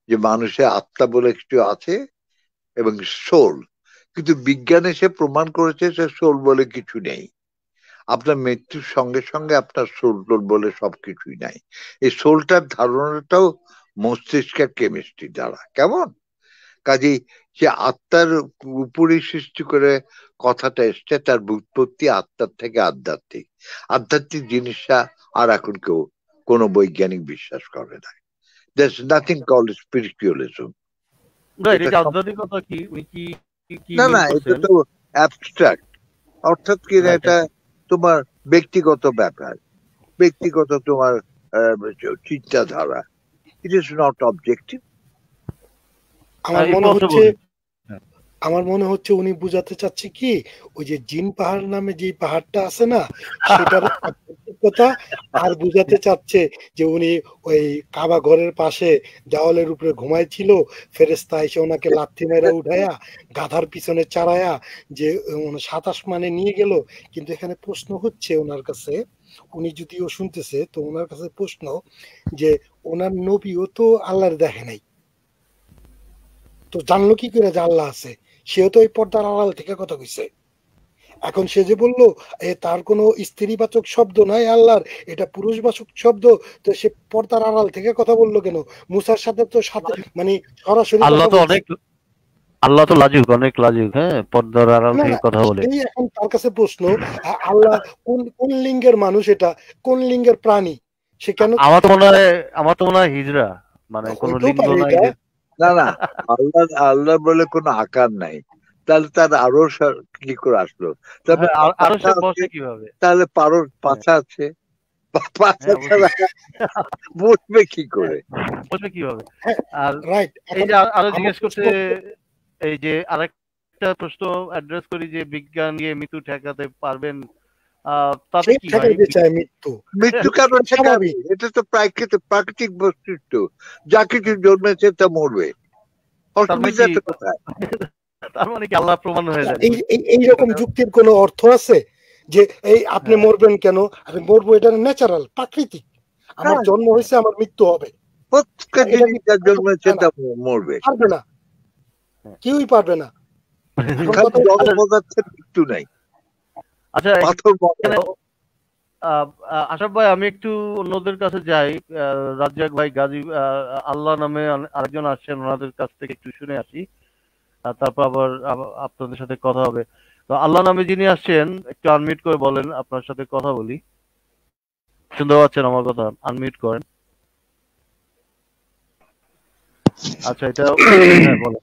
যে মানুষের আত্মা বলে কিছু আছে এবং সোল, কিন্তু বিজ্ঞান এসে প্রমাণ করেছে যে সোল বলে কিছু নেই। আপনার মৃত্যুর সঙ্গে সঙ্গে আপনার সোল বলে সবকিছুই নাই। এই সোলটার ধারণাটাও মস্তিষ্কের কেমিস্ট্রি দ্বারা, কেমন? কাজেই সে আত্মার উপরে সৃষ্টি করে কথাটা এসছে, তার উৎপত্তি আত্মার থেকে আধ্যাত্মিক জিনিসটা আর এখন কেউ কোনো বৈজ্ঞানিক বিশ্বাস করে না। There's nothing called spiritualism. না, এটা তো অ্যাবস্ট্রাক্ট, অর্থাৎ কি এটা তোমার ব্যক্তিগত ব্যাপার, ব্যক্তিগত তোমার চিন্তাধারা। It is not objective. আমার মনে হচ্ছে উনি বুঝাতে চাচ্ছে কি, ওই যে জিন পাহাড় নামে যে পাহাড়টা আছে না, সেটার কথা, আর বুঝাতে চাচ্ছে যে উনি ওই কাবা ঘরের পাশে দেওয়ালের উপরে ঘুমাইছিল, ফেরেশতা এসে ওনাকে লাথি মেরা উঠায়া গাধার পিছনে চারায়া যে 27 মানে নিয়ে গেল। কিন্তু এখানে প্রশ্ন হচ্ছে ওনার কাছে, উনি যদিও শুনতেছে, তো ওনার কাছে প্রশ্ন যে ওনার নবীও তো আল্লাহর দেখে নাই, তো জানলো কি করে যে আল্লাহ আছে? সেও তো এই পর্দার আড়াল থেকে কথা কইছে। এখন সে যে বললো তার কোনো স্ত্রীবাচক শব্দ নাই আল্লাহর, এটা পুরুষবাচক শব্দ, তো সে পর্দার আড়াল থেকে কথা বললো কেন? মুসার সাথে তো মানে সরাসরি আল্লাহ তো অনেক লাজুক, হ্যাঁ, পর্দার আড়াল থেকে কথা বলে। এখন তার কাছে প্রশ্ন, আল্লাহ কোন লিঙ্গের মানুষ, এটা কোন লিঙ্গের প্রাণী? সে কেন? আমার তো মনে হয় হিজড়া, মানে কোন লিঙ্গ নাই। না, আল্লাহ বলে কোনো আকার নাই, তাহলে তার আরো কি করে আসলো? তাহলে পারোর পাছা আছে, পাছা ছাড়া বসবে কি করে? আর এই যে আরো জিজ্ঞেস করতে, এই যে আরেকটা প্রশ্ন অ্যাড্রেস করি, যে বিজ্ঞান দিয়ে মৃত্যু ঠেকাতে পারবেন, তাতে কি হয়? মৃত্যু কারণ ঠেকাবে? এটা তো প্রাকৃতিক বস্তু, যা কিছু জন্মেছে তা মরবে। তার মানে কি আল্লাহ প্রমাণ হয়ে যায়? এইরকম যুক্তির কোনো অর্থ আছে যে এই আপনি মরবেন কেন? আরে মরবো, এটা ন্যাচারাল, প্রাকৃতিক। আমার জন্ম হয়েছে, আমার মৃত্যু হবে। জন্মেছে তা মরবে, পারবে না, কেউই পারবে না। মৃত্যু নাই। আচ্ছা আশরাফ ভাই, আমি একটু অন্যদের কাছে যাই। রাজ্জাক ভাই, গাজী, আল্লাহ নামে আরেকজন আসছেন, ওনাদের কাছ থেকে একটু শুনে আসি, তারপর আবার আপনাদের সাথে কথা হবে। তো আল্লাহ নামে যিনি আসছেন, একটু আনমিউট করে বলেন, আপনার সাথে কথা বলি। শুনতে পাচ্ছেন আমার কথা? আনমিউট করেন। আচ্ছা, এটা বলেন।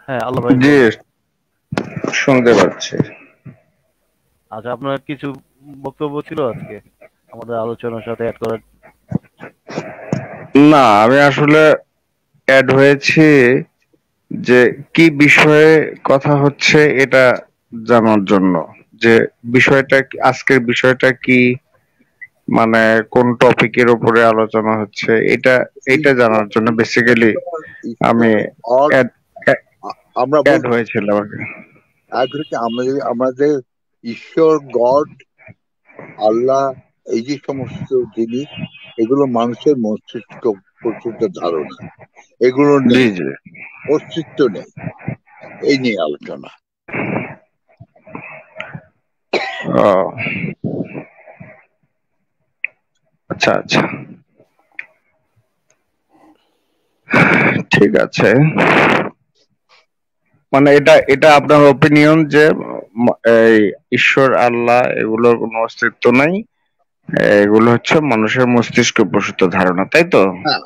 হ্যাঁ আল্লাহ ভাই, জি শুনতে পাচ্ছি। আচ্ছা, আপনার কিছু বক্তব্য ছিল আজকে? আমাদের আলোচনার সাথে অ্যাড করার? না, আমি আসলে অ্যাড হয়েছি যে কি বিষয়ে কথা হচ্ছে এটা জানার জন্য, যে বিষয়টা আজকের বিষয়টা কি, মানে কোন টপিকের উপরে আলোচনা হচ্ছে, এটা জানার জন্য বেসিক্যালি আমি আমরা অ্যাড হয়েছিলাম আর কি। আমাদের ঈশ্বর, গড, আল্লাহ, এই যে সমস্ত জিনিস, এগুলো মানুষের মস্তিষ্ক পর্যন্ত ধারণা, এগুলো নেই, অস্তিত্ব নেই, এই নিয়ে আলোচনা। আচ্ছা আচ্ছা, ঠিক আছে। মানে এটা আপনার ওপিনিয়ন যে এই ঈশ্বর, আল্লাহ এগুলোর কোনো অস্তিত্ব নাই, এগুলো হচ্ছে মানুষের মস্তিষ্ক প্রসূত ধারণা, তাই তো? হ্যাঁ,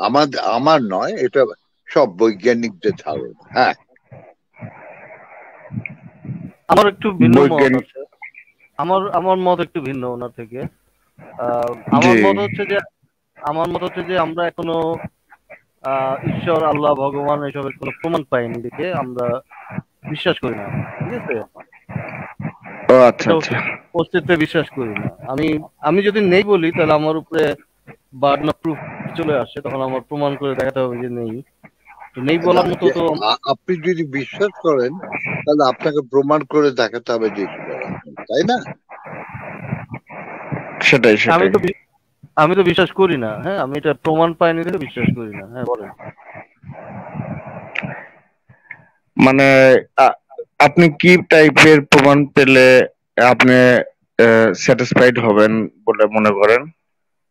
আমার নয়, এটা সব বৈজ্ঞানিকদের ধারণা। হ্যাঁ, আমার একটু ভিন্ন মত আছে। আমার মত একটু ভিন্ন ওনার থেকে। আমার মত হচ্ছে যে আমরা এখনো ঈশ্বর, আল্লাহ, ভগবান এসবের কোনো প্রমাণ পাইনি দেখে আমরা বিশ্বাস করি না, ঠিক আছে? অস্তিত্বে বিশ্বাস করি না। আমি যদি নেই বলি তাহলে আমার উপরে বার্ডেন অফ প্রুফ চলে আসে, তখন আমার প্রমাণ করে দেখাতে হবে যে নেই। নেই বলার মতো তো আপনি যদি বিশ্বাস করেন তাহলে আপনাকে প্রমাণ করে দেখাতে হবে যে, তাই না? সেটাই। আমি তো বিশ্বাস করি না। হ্যাঁ, আমি এটা প্রমাণ পাইনি দেখে বিশ্বাস করি না। হ্যাঁ, বলেন। মানে আপনি কি টাইপের প্রমাণ পেলে আপনি স্যাটিসফাইড হবেন বলে মনে করেন?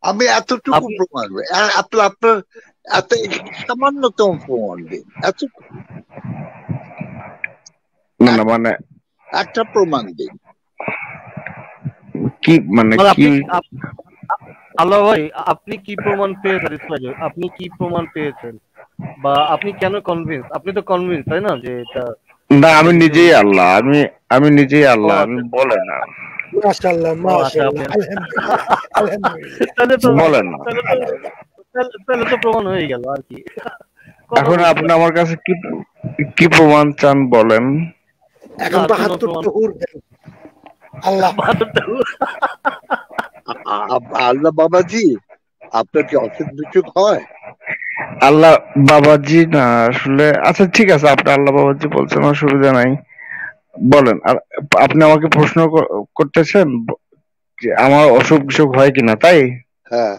আমি এতটুকু প্রমাণ, আপনার এত সামান্যতম প্রমাণ দিন, এতটুকু। না, মানে একটা প্রমাণ দিন। কি মানে কি? আল্লাহ ভাই, আপনি কি প্রমাণ পেয়ে স্যাটিসফাইড? আপনি কি প্রমাণ পেয়েছেন বা আপনি কেন কনভিন্স? আপনি তো কনভিন্স, তাই না, যে এটা? না, আমি নিজেই আল্লাহ, আমি নিজেই আল্লাহ, আমি বলে না। মাশাআল্লাহ, মাশাআল্লাহ, আলহামদুলিল্লাহ। বলেন না, তাহলে তো প্রমাণ হয়ে গেল আর কি। এখন আপনি আমার কাছে কি প্রমাণ চান বলেন? এখন 72টা হুর দেন। আল্লাহ আল্লাহ বাবাজি, আপনার কি অসুখ বিসুখ হয়? আল্লাহ বাবাজি না আসলে। আচ্ছা ঠিক আছে, আপনি আল্লাহ বাবাজি বলছেন, অসুবিধা নাই, বলেন। আর আপনি আমাকে প্রশ্ন করতেছেন যে আমার অসুখ বিসুখ হয় কিনা, তাই? হ্যাঁ,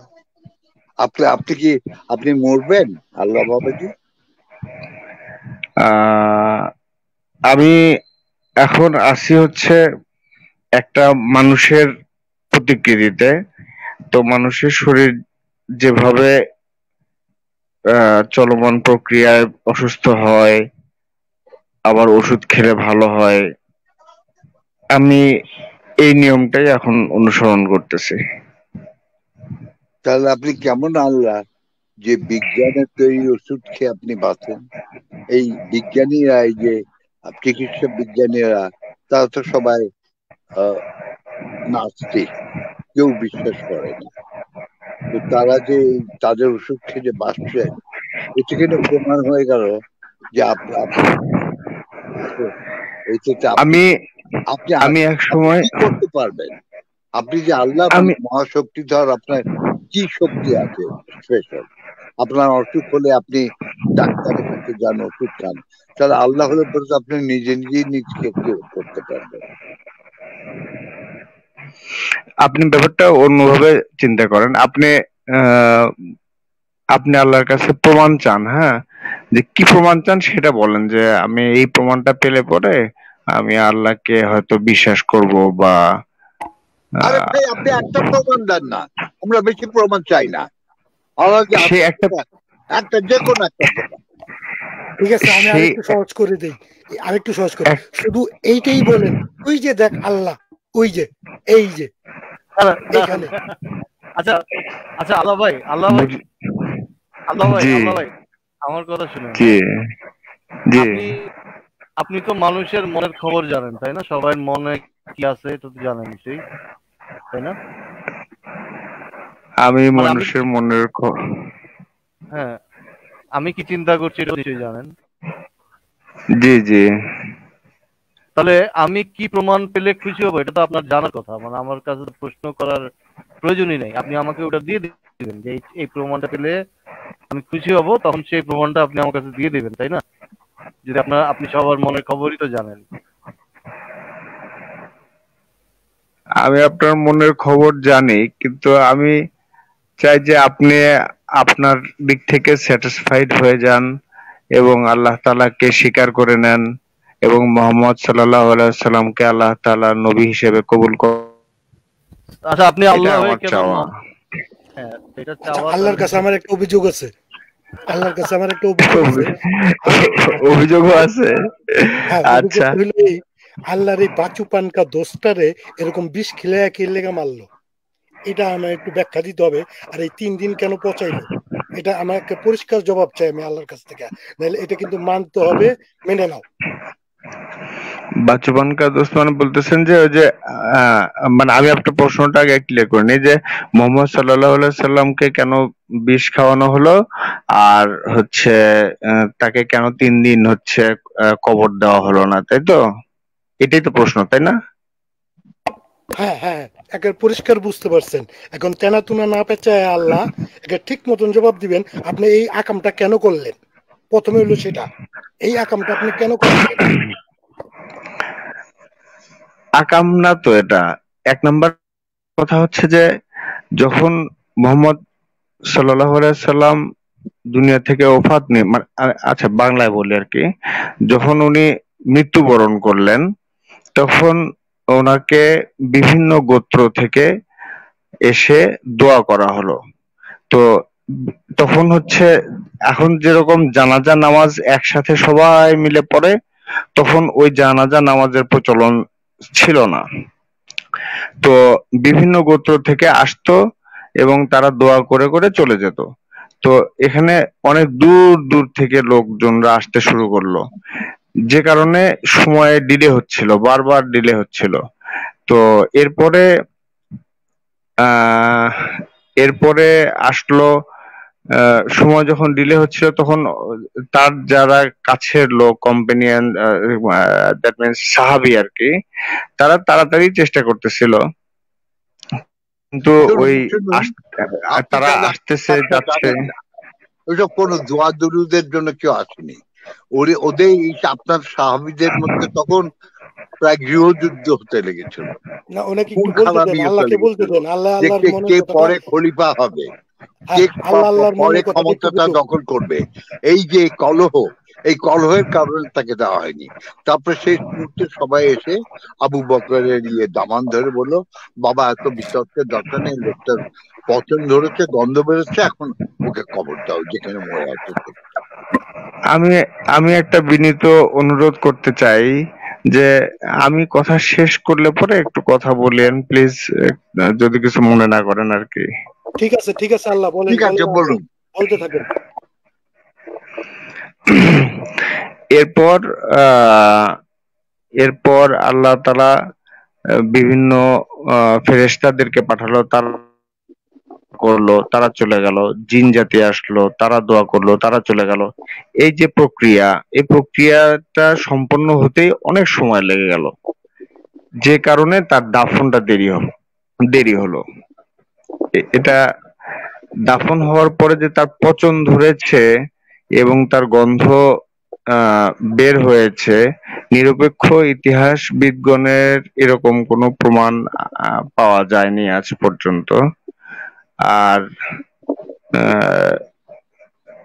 আপনি মরবেন আল্লাহ বাবাজি? আমি এখন আসি হচ্ছে একটা মানুষের প্রতিকৃতিতে। তো মানুষের শরীর যেভাবে চলমান প্রক্রিয়ায় অসুস্থ হয়, আবার ওষুধ খেলে ভালো হয়, আমি এই নিয়মটাই এখন অনুসরণ করতেছি। তাহলে আপনি কেমন আল্লাহ যে বিজ্ঞানের তৈরি ওষুধ খেয়ে আপনি বাঁচেন? এই বিজ্ঞানীরা, এই যে চিকিৎসা বিজ্ঞানীরা, তারা তো সবাই নাস্তিক, কেউ বিশ্বাস করে না। তো তারা যে তাদের ওষুধ খেয়ে যে বাঁচছেন, এটা কিন্তু প্রমাণ হয়ে গেল যে আমি এক সময় করতে পারবেন। আপনি যে আল্লাহ মহাশক্তিধর, আপনার কি শক্তি আছে স্পেশাল? আপনার অসুখ হলে আপনি ডাক্তারের কাছে যান, ওষুধ খান, তাহলে আল্লাহ হলে পরে আপনি নিজেই নিজকে করতে পারবেন। আপনি ব্যাপারটা অন্যভাবে চিন্তা করেন। আপনি আল্লাহর কাছে প্রমাণ চান, হ্যাঁ, যে কি প্রমাণ চান সেটা বলেন, যে আমি এই প্রমাণটা পেলে পরে আমি আল্লাহকে হয়তো বিশ্বাস করব বা। আরে ভাই, আপনি একটা প্রমাণ দেন না, আমরা বেশি প্রমাণ চাই না। সে একটা যে কোনো একটা প্রমাণ। ঠিক আছে, আমি আরেকটু সহজ করে দেই, শুধু এইটাই বলেন, ওই যে দেখ আল্লাহ, ওই যে, এই যে এখানে। আচ্ছা আল্লাহ ভাই, আমার কথা শুনুন। আপনি তো মানুষের মনের খবর জানেন, তাই না? সবার মনে কি আছে এটা তো জানেন নিশ্চয়ই, তাই না? আমি মানে মানুষের মনের হ্যাঁ, আমি কি চিন্তা করছি এটা নিশ্চয়ই জানেন। জি জি। তাহলে আমি কি প্রমাণ পেলে খুশি হবো এটা তো আপনার জানার কথা। মানে আমার কাছে তো প্রশ্ন করার প্রয়োজনই নেই, আপনি আমাকে ওটা দিয়ে দিবেন যে এই প্রমাণটা পেলে আমি খুশি হব, তখন সেই প্রমাণটা আপনি আমার কাছে দিয়ে দিবেন, তাই না? যদি আপনি সবার মনের খবরই তো জানেন। আমি আপনার মনের খবর জানি, কিন্তু আমি চাই যে আপনি আপনার দিক থেকে স্যাটিসফাইড হয়ে যান এবং আল্লাহ তাআলাকে স্বীকার করে নেন এবং মুহাম্মদ সাল্লাল্লাহু আলাইহি সাল্লামকে আল্লাহ তাআলা নবী হিসেবে কবুল আচ্ছা, আপনি এটা আল্লাহ হয়ে আমার কেন চাওয়া। হ্যাঁ, এটা আচ্ছা, চাওয়া আল্লাহর কাছে আমার একটা অভিযোগ আছে। আল্লাহর কাছে আমার একটা অভিযোগ আছে। অভিযোগও আছে। হ্যাঁ, আচ্ছা, অভিযোগ হইলো এই, আল্লাহর এই বাচু পানকা দোস্তারে এরকম বিষ খিলাইয়া কি লেগা মারলো, এটা আমার একটু ব্যাখ্যা দিতে হবে। আর এই 3 দিন কেন পচাইলো, এটা আমার একটা পরিষ্কার জবাব চাই আমি আল্লাহর কাছ থেকে। নাহলে এটা কিন্তু মানতে হবে, মেনে নাও। বাচ্চুবান কা দোস্ত মানে বলতেছেন যে ওই যে মানে আমি আপনার প্রশ্নটা আগে ক্লিয়ার করে নিই যে মোহাম্মদ সাল্লাল্লাহু আলাইহি সাল্লামকে কেন বিষ খাওয়ানো হলো আর হচ্ছে তাকে কেন 3 দিন হচ্ছে কবর দেওয়া হলো না, তাই তো? এটাই তো প্রশ্ন, তাই না? হ্যাঁ হ্যাঁ, একের পরিষ্কার বুঝতে পারছেন। এখন তেনা তুনা না পেঁচায় আল্লাহ একে ঠিক মতন জবাব দিবেন। আপনি এই আকামটা কেন করলেন? প্রথমে হলো সেটা, এই আকামটা আপনি কেন করলেন? আকাম না তো এটা। 1 নাম্বার কথা হচ্ছে যে যখন মোহাম্মদ সাল্লাল্লাহু আলাইহি সাল্লাম দুনিয়া থেকে ওফাত নিয়ে আচ্ছা বাংলায় বলি আর কি, যখন উনি মৃত্যুবরণ করলেন তখন ওনাকে বিভিন্ন গোত্র থেকে এসে দোয়া করা হলো। তো তখন হচ্ছে এখন যেরকম জানাজা নামাজ একসাথে সবাই মিলে পড়ে, তখন ওই জানাজা নামাজের প্রচলন ছিল না। তো বিভিন্ন গোত্র থেকে আসতো এবং তারা দোয়া করে করে চলে যেত। তো এখানে অনেক দূর দূর থেকে লোকজনরা আসতে শুরু করলো, যে কারণে সময়ে ডিলে হচ্ছিল, বারবার ডিলে হচ্ছিল। তো এরপরে এরপরে আসলো সময় যখন ডিলে হচ্ছিল তখন তার যারা কাছের লোক কম্পেনিয়ন, দ্যাট মিনস সাহাবী আর কি, তারা তাড়াতাড়ি চেষ্টা করতেছিল, কিন্তু ওই তারা আসতেছে যাচ্ছে। ওইসব কোনো দোয়া দুরুদের জন্য কেউ আসেনি। ওদের আপনার সাহাবীদের মধ্যে তখন প্রায় গৃহযুদ্ধ হতে লেগেছিল, না, ওনাকে খুন একটু বলতে খারাপি দেন, হতে আল্লাহকে বলতে লেগেছিল দেন, আল্লাহ যে আল্লাহর মনের কে কথাটা। পরে খলিফা হবে, কে আল্লাহ আল্লাহর পরে মনের কথাটা একটু ক্ষমতাটা বুঝুন। দখল করবে। এই যে কলহ, এই কলহের কারণে তাকে দেওয়া হয়নি। তারপরে শেষ মুহূর্তে সবাই এসে আবু বকরের দামান ধরে বললো, বাবা এত বিতর্কের দরকার নেই, লোকটার পচন ধরেছে, গন্ধ বেরোচ্ছে, এখন ওকে কবর দাও যেখানে মরে আছে। আমি একটা বিনীত অনুরোধ করতে চাই যে আমি কথা শেষ করলে পরে একটু কথা বলেন প্লিজ, যদি কিছু মনে না করেন আর কি। ঠিক আছে ঠিক আছে, আল্লাহ বলেন, ঠিক আছে বলুন, বলতে থাকেন। এরপর এরপর আল্লাহ তাআলা বিভিন্ন ফেরেশতাদেরকে পাঠালো, তারা করলো, তারা চলে গেল, জিন জাতি আসলো, তারা দোয়া করলো, তারা চলে গেল। এই যে প্রক্রিয়া, এই প্রক্রিয়াটা সম্পন্ন হতেই অনেক সময় লেগে গেল, যে কারণে তার দাফনটা দেরি হলো। এটা দাফন হওয়ার পরে যে তার পচন ধরেছে এবং তার গন্ধ বের হয়েছে, নিরপেক্ষ ইতিহাসবিদগণের এরকম কোনো প্রমাণ পাওয়া যায়নি আজ পর্যন্ত। আর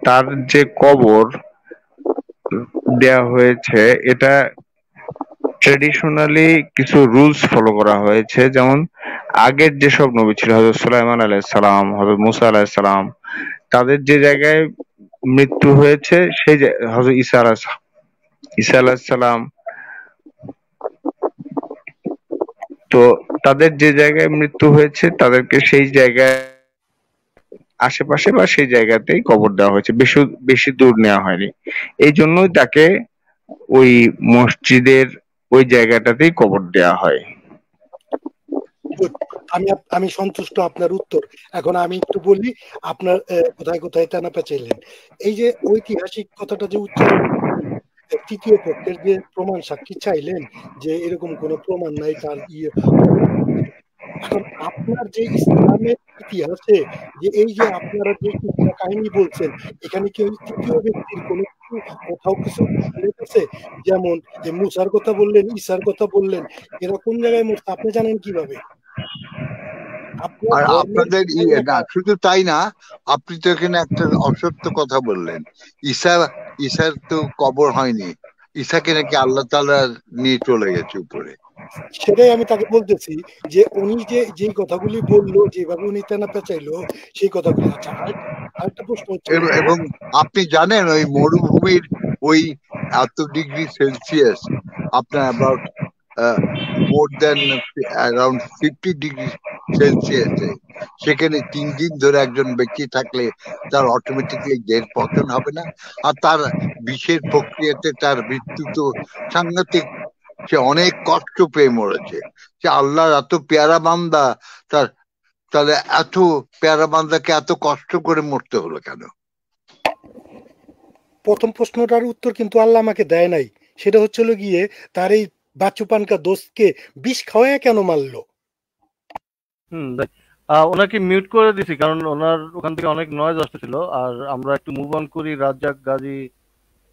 তার যে কবর দেয়া হয়েছে এটা ট্রেডিশনালি কিছু রুলস ফলো করা হয়েছে, যেমন আগের যেসব নবী ছিল, হযরত সুলাইমান আলাইহিস সালাম, হযরত মুসা আলাইহিস সালাম, তাদের যে জায়গায় মৃত্যু হয়েছে সেই হযরত ঈসা আলাইহিস সালাম, তো তাদের যে জায়গায় মৃত্যু হয়েছে তাদেরকে সেই জায়গায় আশেপাশে বা সেই জায়গাতেই কবর দেওয়া হয়েছে, বেশি দূর নেওয়া হয়নি। এই জন্যই তাকে ওই মসজিদের ওই জায়গাটাতেই কবর দেওয়া হয়। আমি সন্তুষ্ট আপনার উত্তর। এখন আমি একটু বলি আপনার কোথায় কোথায় টানা পেঁচাইলেন। এই যে ঐতিহাসিক কথাটা যে উচ্চারণ করলেন, তৃতীয় পক্ষের যে প্রমাণ সাক্ষী চাইলেন যে এরকম কোনো প্রমাণ নাই তার এখন আপনার যে ইসলামের ইতিহাসে যে এই যে আপনারা যে কিসসা কাহিনী বলছেন, এখানে কি ওই তৃতীয় ব্যক্তির কোনো কিছু কোথাও কিছু উল্লেখ আছে? যেমন যে মুসার কথা বললেন, ঈসার কথা বললেন, এরা কোন জায়গায় মরছে আপনি জানেন কিভাবে? আর আপনাদের না শুধু তাই না, আপনি তো এখানে একটা অসত্য কথা বললেন। ঈসার তো কবর হয়নি, ঈসাকে নাকি আল্লাহ তাআলা নিয়ে চলে গেছে উপরে। সেটাই আমি তাকে বলতেছি যে উনি যে কথাগুলি বললো, যেভাবে উনি টানা পেঁচাইলো সেই কথাগুলি। আচ্ছা, আরেকটা প্রশ্ন হচ্ছে, এবং আপনি জানেন ওই মরুভূমির ওই এত ডিগ্রি সেলসিয়াস আপনার about more than around 50 degree সেলসিয়াসে, সেখানে 3 দিন ধরে একজন ব্যক্তি থাকলে তার অটোমেটিকলি দেহের পতন হবে না? আর তার বিষের প্রক্রিয়াতে তার মৃত্যু তো সাংঘাতিক, সে অনেক কষ্ট পেয়ে মরেছে। সে আল্লাহর এত পেয়ারা বান্দা, তাহলে এত পেয়ারা বান্দাকে এত কষ্ট করে মরতে হলো কেন? প্রথম প্রশ্নটার উত্তর কিন্তু আল্লাহ আমাকে দেয় নাই। সেটা হচ্ছিল গিয়ে তার এই বাচ্চুপানকা দোস্তকে বিষ খাওয়ায় কেন মারলো? ওনাকে মিউট করে দিছি কারণ ওনার ওখান থেকে অনেক নয়েজ আসতেছিল। আর আমরা একটু মুভ অন করি রাজ্জাক গাজী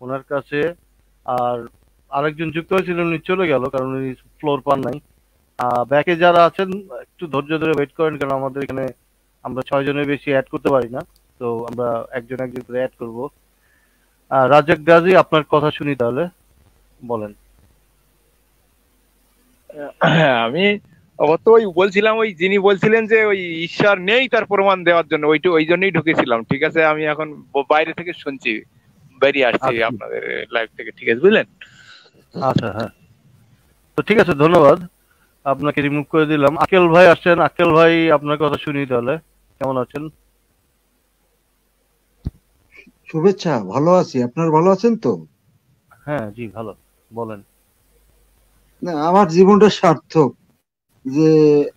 ওনার কাছে। আর আরেকজন যুক্ত হয়েছিল, উনি চলে গেল কারণ উনি ফ্লোর পান নাই। ব্যাকে যারা আছেন একটু ধৈর্য ধরে ওয়েট করেন, কারণ আমাদের এখানে আমরা 6 জনের বেশি অ্যাড করতে পারি না, তো আমরা একজন একজন করে অ্যাড করবো। রাজ্জাক গাজী, আপনার কথা শুনি তাহলে, বলেন। আমি অবশ্য ওই বলছিলাম, ওই যিনি বলছিলেন যে ওই ঈশ্বর নেই তার প্রমাণ দেওয়ার জন্য, ওই জন্যই ঢুকেছিলাম। ঠিক আছে, আমি এখন বাইরে থেকে শুনছি, বেরিয়ে আসছি আপনাদের লাইভ থেকে। ঠিক আছে, বুঝলেন? আচ্ছা, হ্যাঁ, তো ঠিক আছে, ধন্যবাদ, আপনাকে রিমুভ করে দিলাম। আকেল ভাই আসছেন। আকেল ভাই, আপনার কথা শুনি তাহলে, কেমন আছেন? শুভেচ্ছা, ভালো আছি। আপনার ভালো আছেন তো? হ্যাঁ জি, ভালো, বলেন। না, আমার জীবনটা সার্থক যে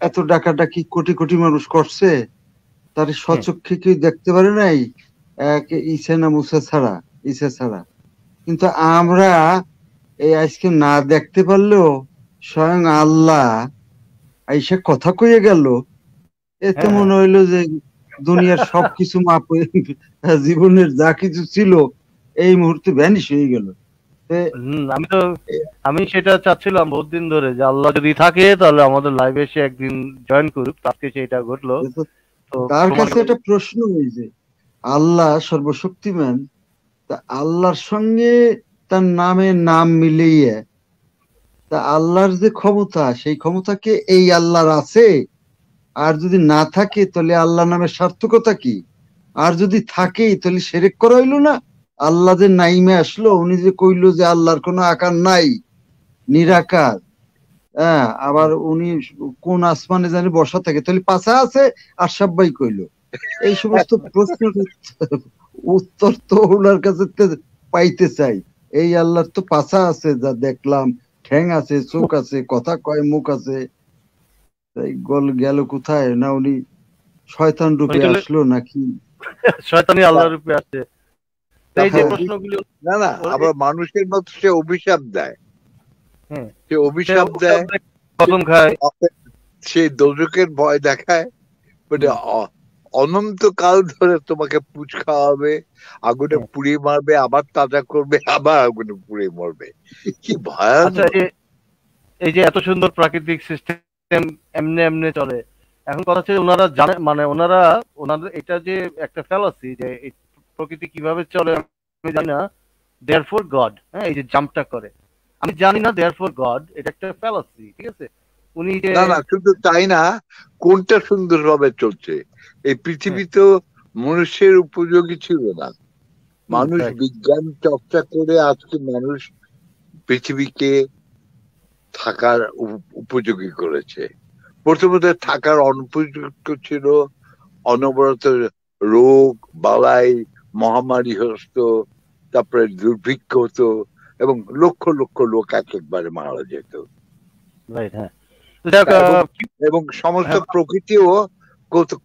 এত ডাকাডাকি কোটি কোটি মানুষ করছে, তার স্বচক্ষে কেউ দেখতে পারে নাই এক ঈসা না মুসা ছাড়া, ঈসা ছাড়া। কিন্তু আমরা এই আজকে না দেখতে পারলেও স্বয়ং আল্লাহ আইসা কথা কইয়ে গেল, এতে মনে হইলো যে দুনিয়ার সবকিছু মাপ জীবনের যা কিছু ছিল এই মুহূর্তে ভ্যানিশ হয়ে গেল। আমি সেটা চাচ্ছিলাম বহুদিন ধরে যে আল্লাহ যদি থাকে তাহলে আমাদের লাইভে এসে একদিন জয়েন করুক, তাকে সেটা ঘটলো। তার কাছে একটা প্রশ্ন হয়েছে, আল্লাহ সর্বশক্তিমান, তা আল্লাহর সঙ্গে তার নামে নাম মিলিয়ে তা আল্লাহর যে ক্ষমতা, সেই ক্ষমতা কি এই আল্লাহর আছে? আর যদি না থাকে তাহলে আল্লাহ নামের সার্থকতা কি? আর যদি থাকে তাহলে শিরক করা হইলো না? আল্লাহ যে নাইমে আসলো, উনি যে কইলো যে আল্লাহর কোনো আকার নাই, নিরাকার, হ্যাঁ, আবার উনি কোন আসমানে জানি বসা থাকে, তাহলে পাছা আছে আর সবাই কইলো। এই সমস্ত প্রশ্নের উত্তর তো ওনার কাছে পাইতে চাই। এই আল্লাহর তো পাছা আছে, যা দেখলাম, ঠ্যাং আছে, চোখ আছে, কথা কয়, মুখ আছে, তাই গেল কোথায়? না উনি শয়তান রূপে আসলো নাকি শয়তানি আল্লাহর রূপে আসছে? এই যে প্রশ্নগুলো, না, আবার মানুষের মতো সে অভিশাপ দেয়, সে অভিশাপ দেয়, কসম খায়, সে দোজখের ভয় দেখায়, মানে অনন্তকাল ধরে তোমাকে পুচ খাওয়াবে, আগুনে পুড়িয়ে মারবে, আবার তাজা করবে, আবার আগুনে পুড়িয়ে মারবে। কি ভয়ানক! এই যে এত সুন্দর প্রাকৃতিক সিস্টেম এমনি এমনি চলে, এখন কথা হচ্ছে ওনারা জানে, মানে ওনাদের এটা যে একটা ফ্যালাসি যে প্রকৃতি কিভাবে চলে আমি জানি না, দেয়ারফর গড, হ্যাঁ, এই যে জাম্পটা করে, আমি জানি না দেয়ারফর গড, এটা একটা ফ্যালাসি। ঠিক আছে, উনি যে না, শুধু তাই না, কোনটা সুন্দরভাবে চলছে? এই পৃথিবী তো মানুষের উপযোগী ছিল না, মানুষ বিজ্ঞান চর্চা করে আজকে মানুষ পৃথিবীকে থাকার উপযোগী করেছে। প্রথমত থাকার অনুপযুক্ত ছিল, অনবরত রোগ বালাই মহামারী হতো, তারপরে দুর্ভিক্ষ হতো এবং লক্ষ লক্ষ লোক এক একবারে মারা যেত। রাইট, হ্যাঁ। যাক, এবং এবং সমস্ত হ্যাঁ প্রকৃতিও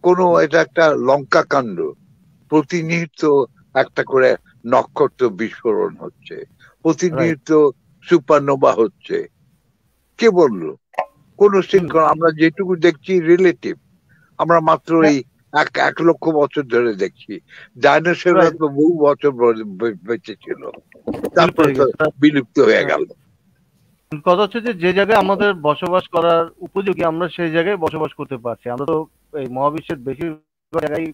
কোনো এটা একটা লঙ্কা কাণ্ড, প্রতিনিয়ত একটা করে নক্ষত্র বিস্ফোরণ হচ্ছে, রাইট প্রতিনিয়ত সুপারনোভা হচ্ছে। কে বললো? কোন শৃঙ্খলা? আমরা যেটুকু দেখছি রিলেটিভ, আমরা মাত্র এই 1 লক্ষ বছর ধরে দেখছি। ডাইনোসররা রাইট তো বহু বছর বেঁচে ছিল, বিলুপ্ত তারপরে হয়ে তো গেছে বিলুপ্ত হয়ে হ্যাঁ। গেল। কথা হচ্ছে যে যে জায়গায় আমাদের বসবাস করার উপযোগী আমরা সেই জায়গায় বসবাস করতে পারছি। আমরা তো এই মহাবিশ্বের বেশিরভাগ জায়গায়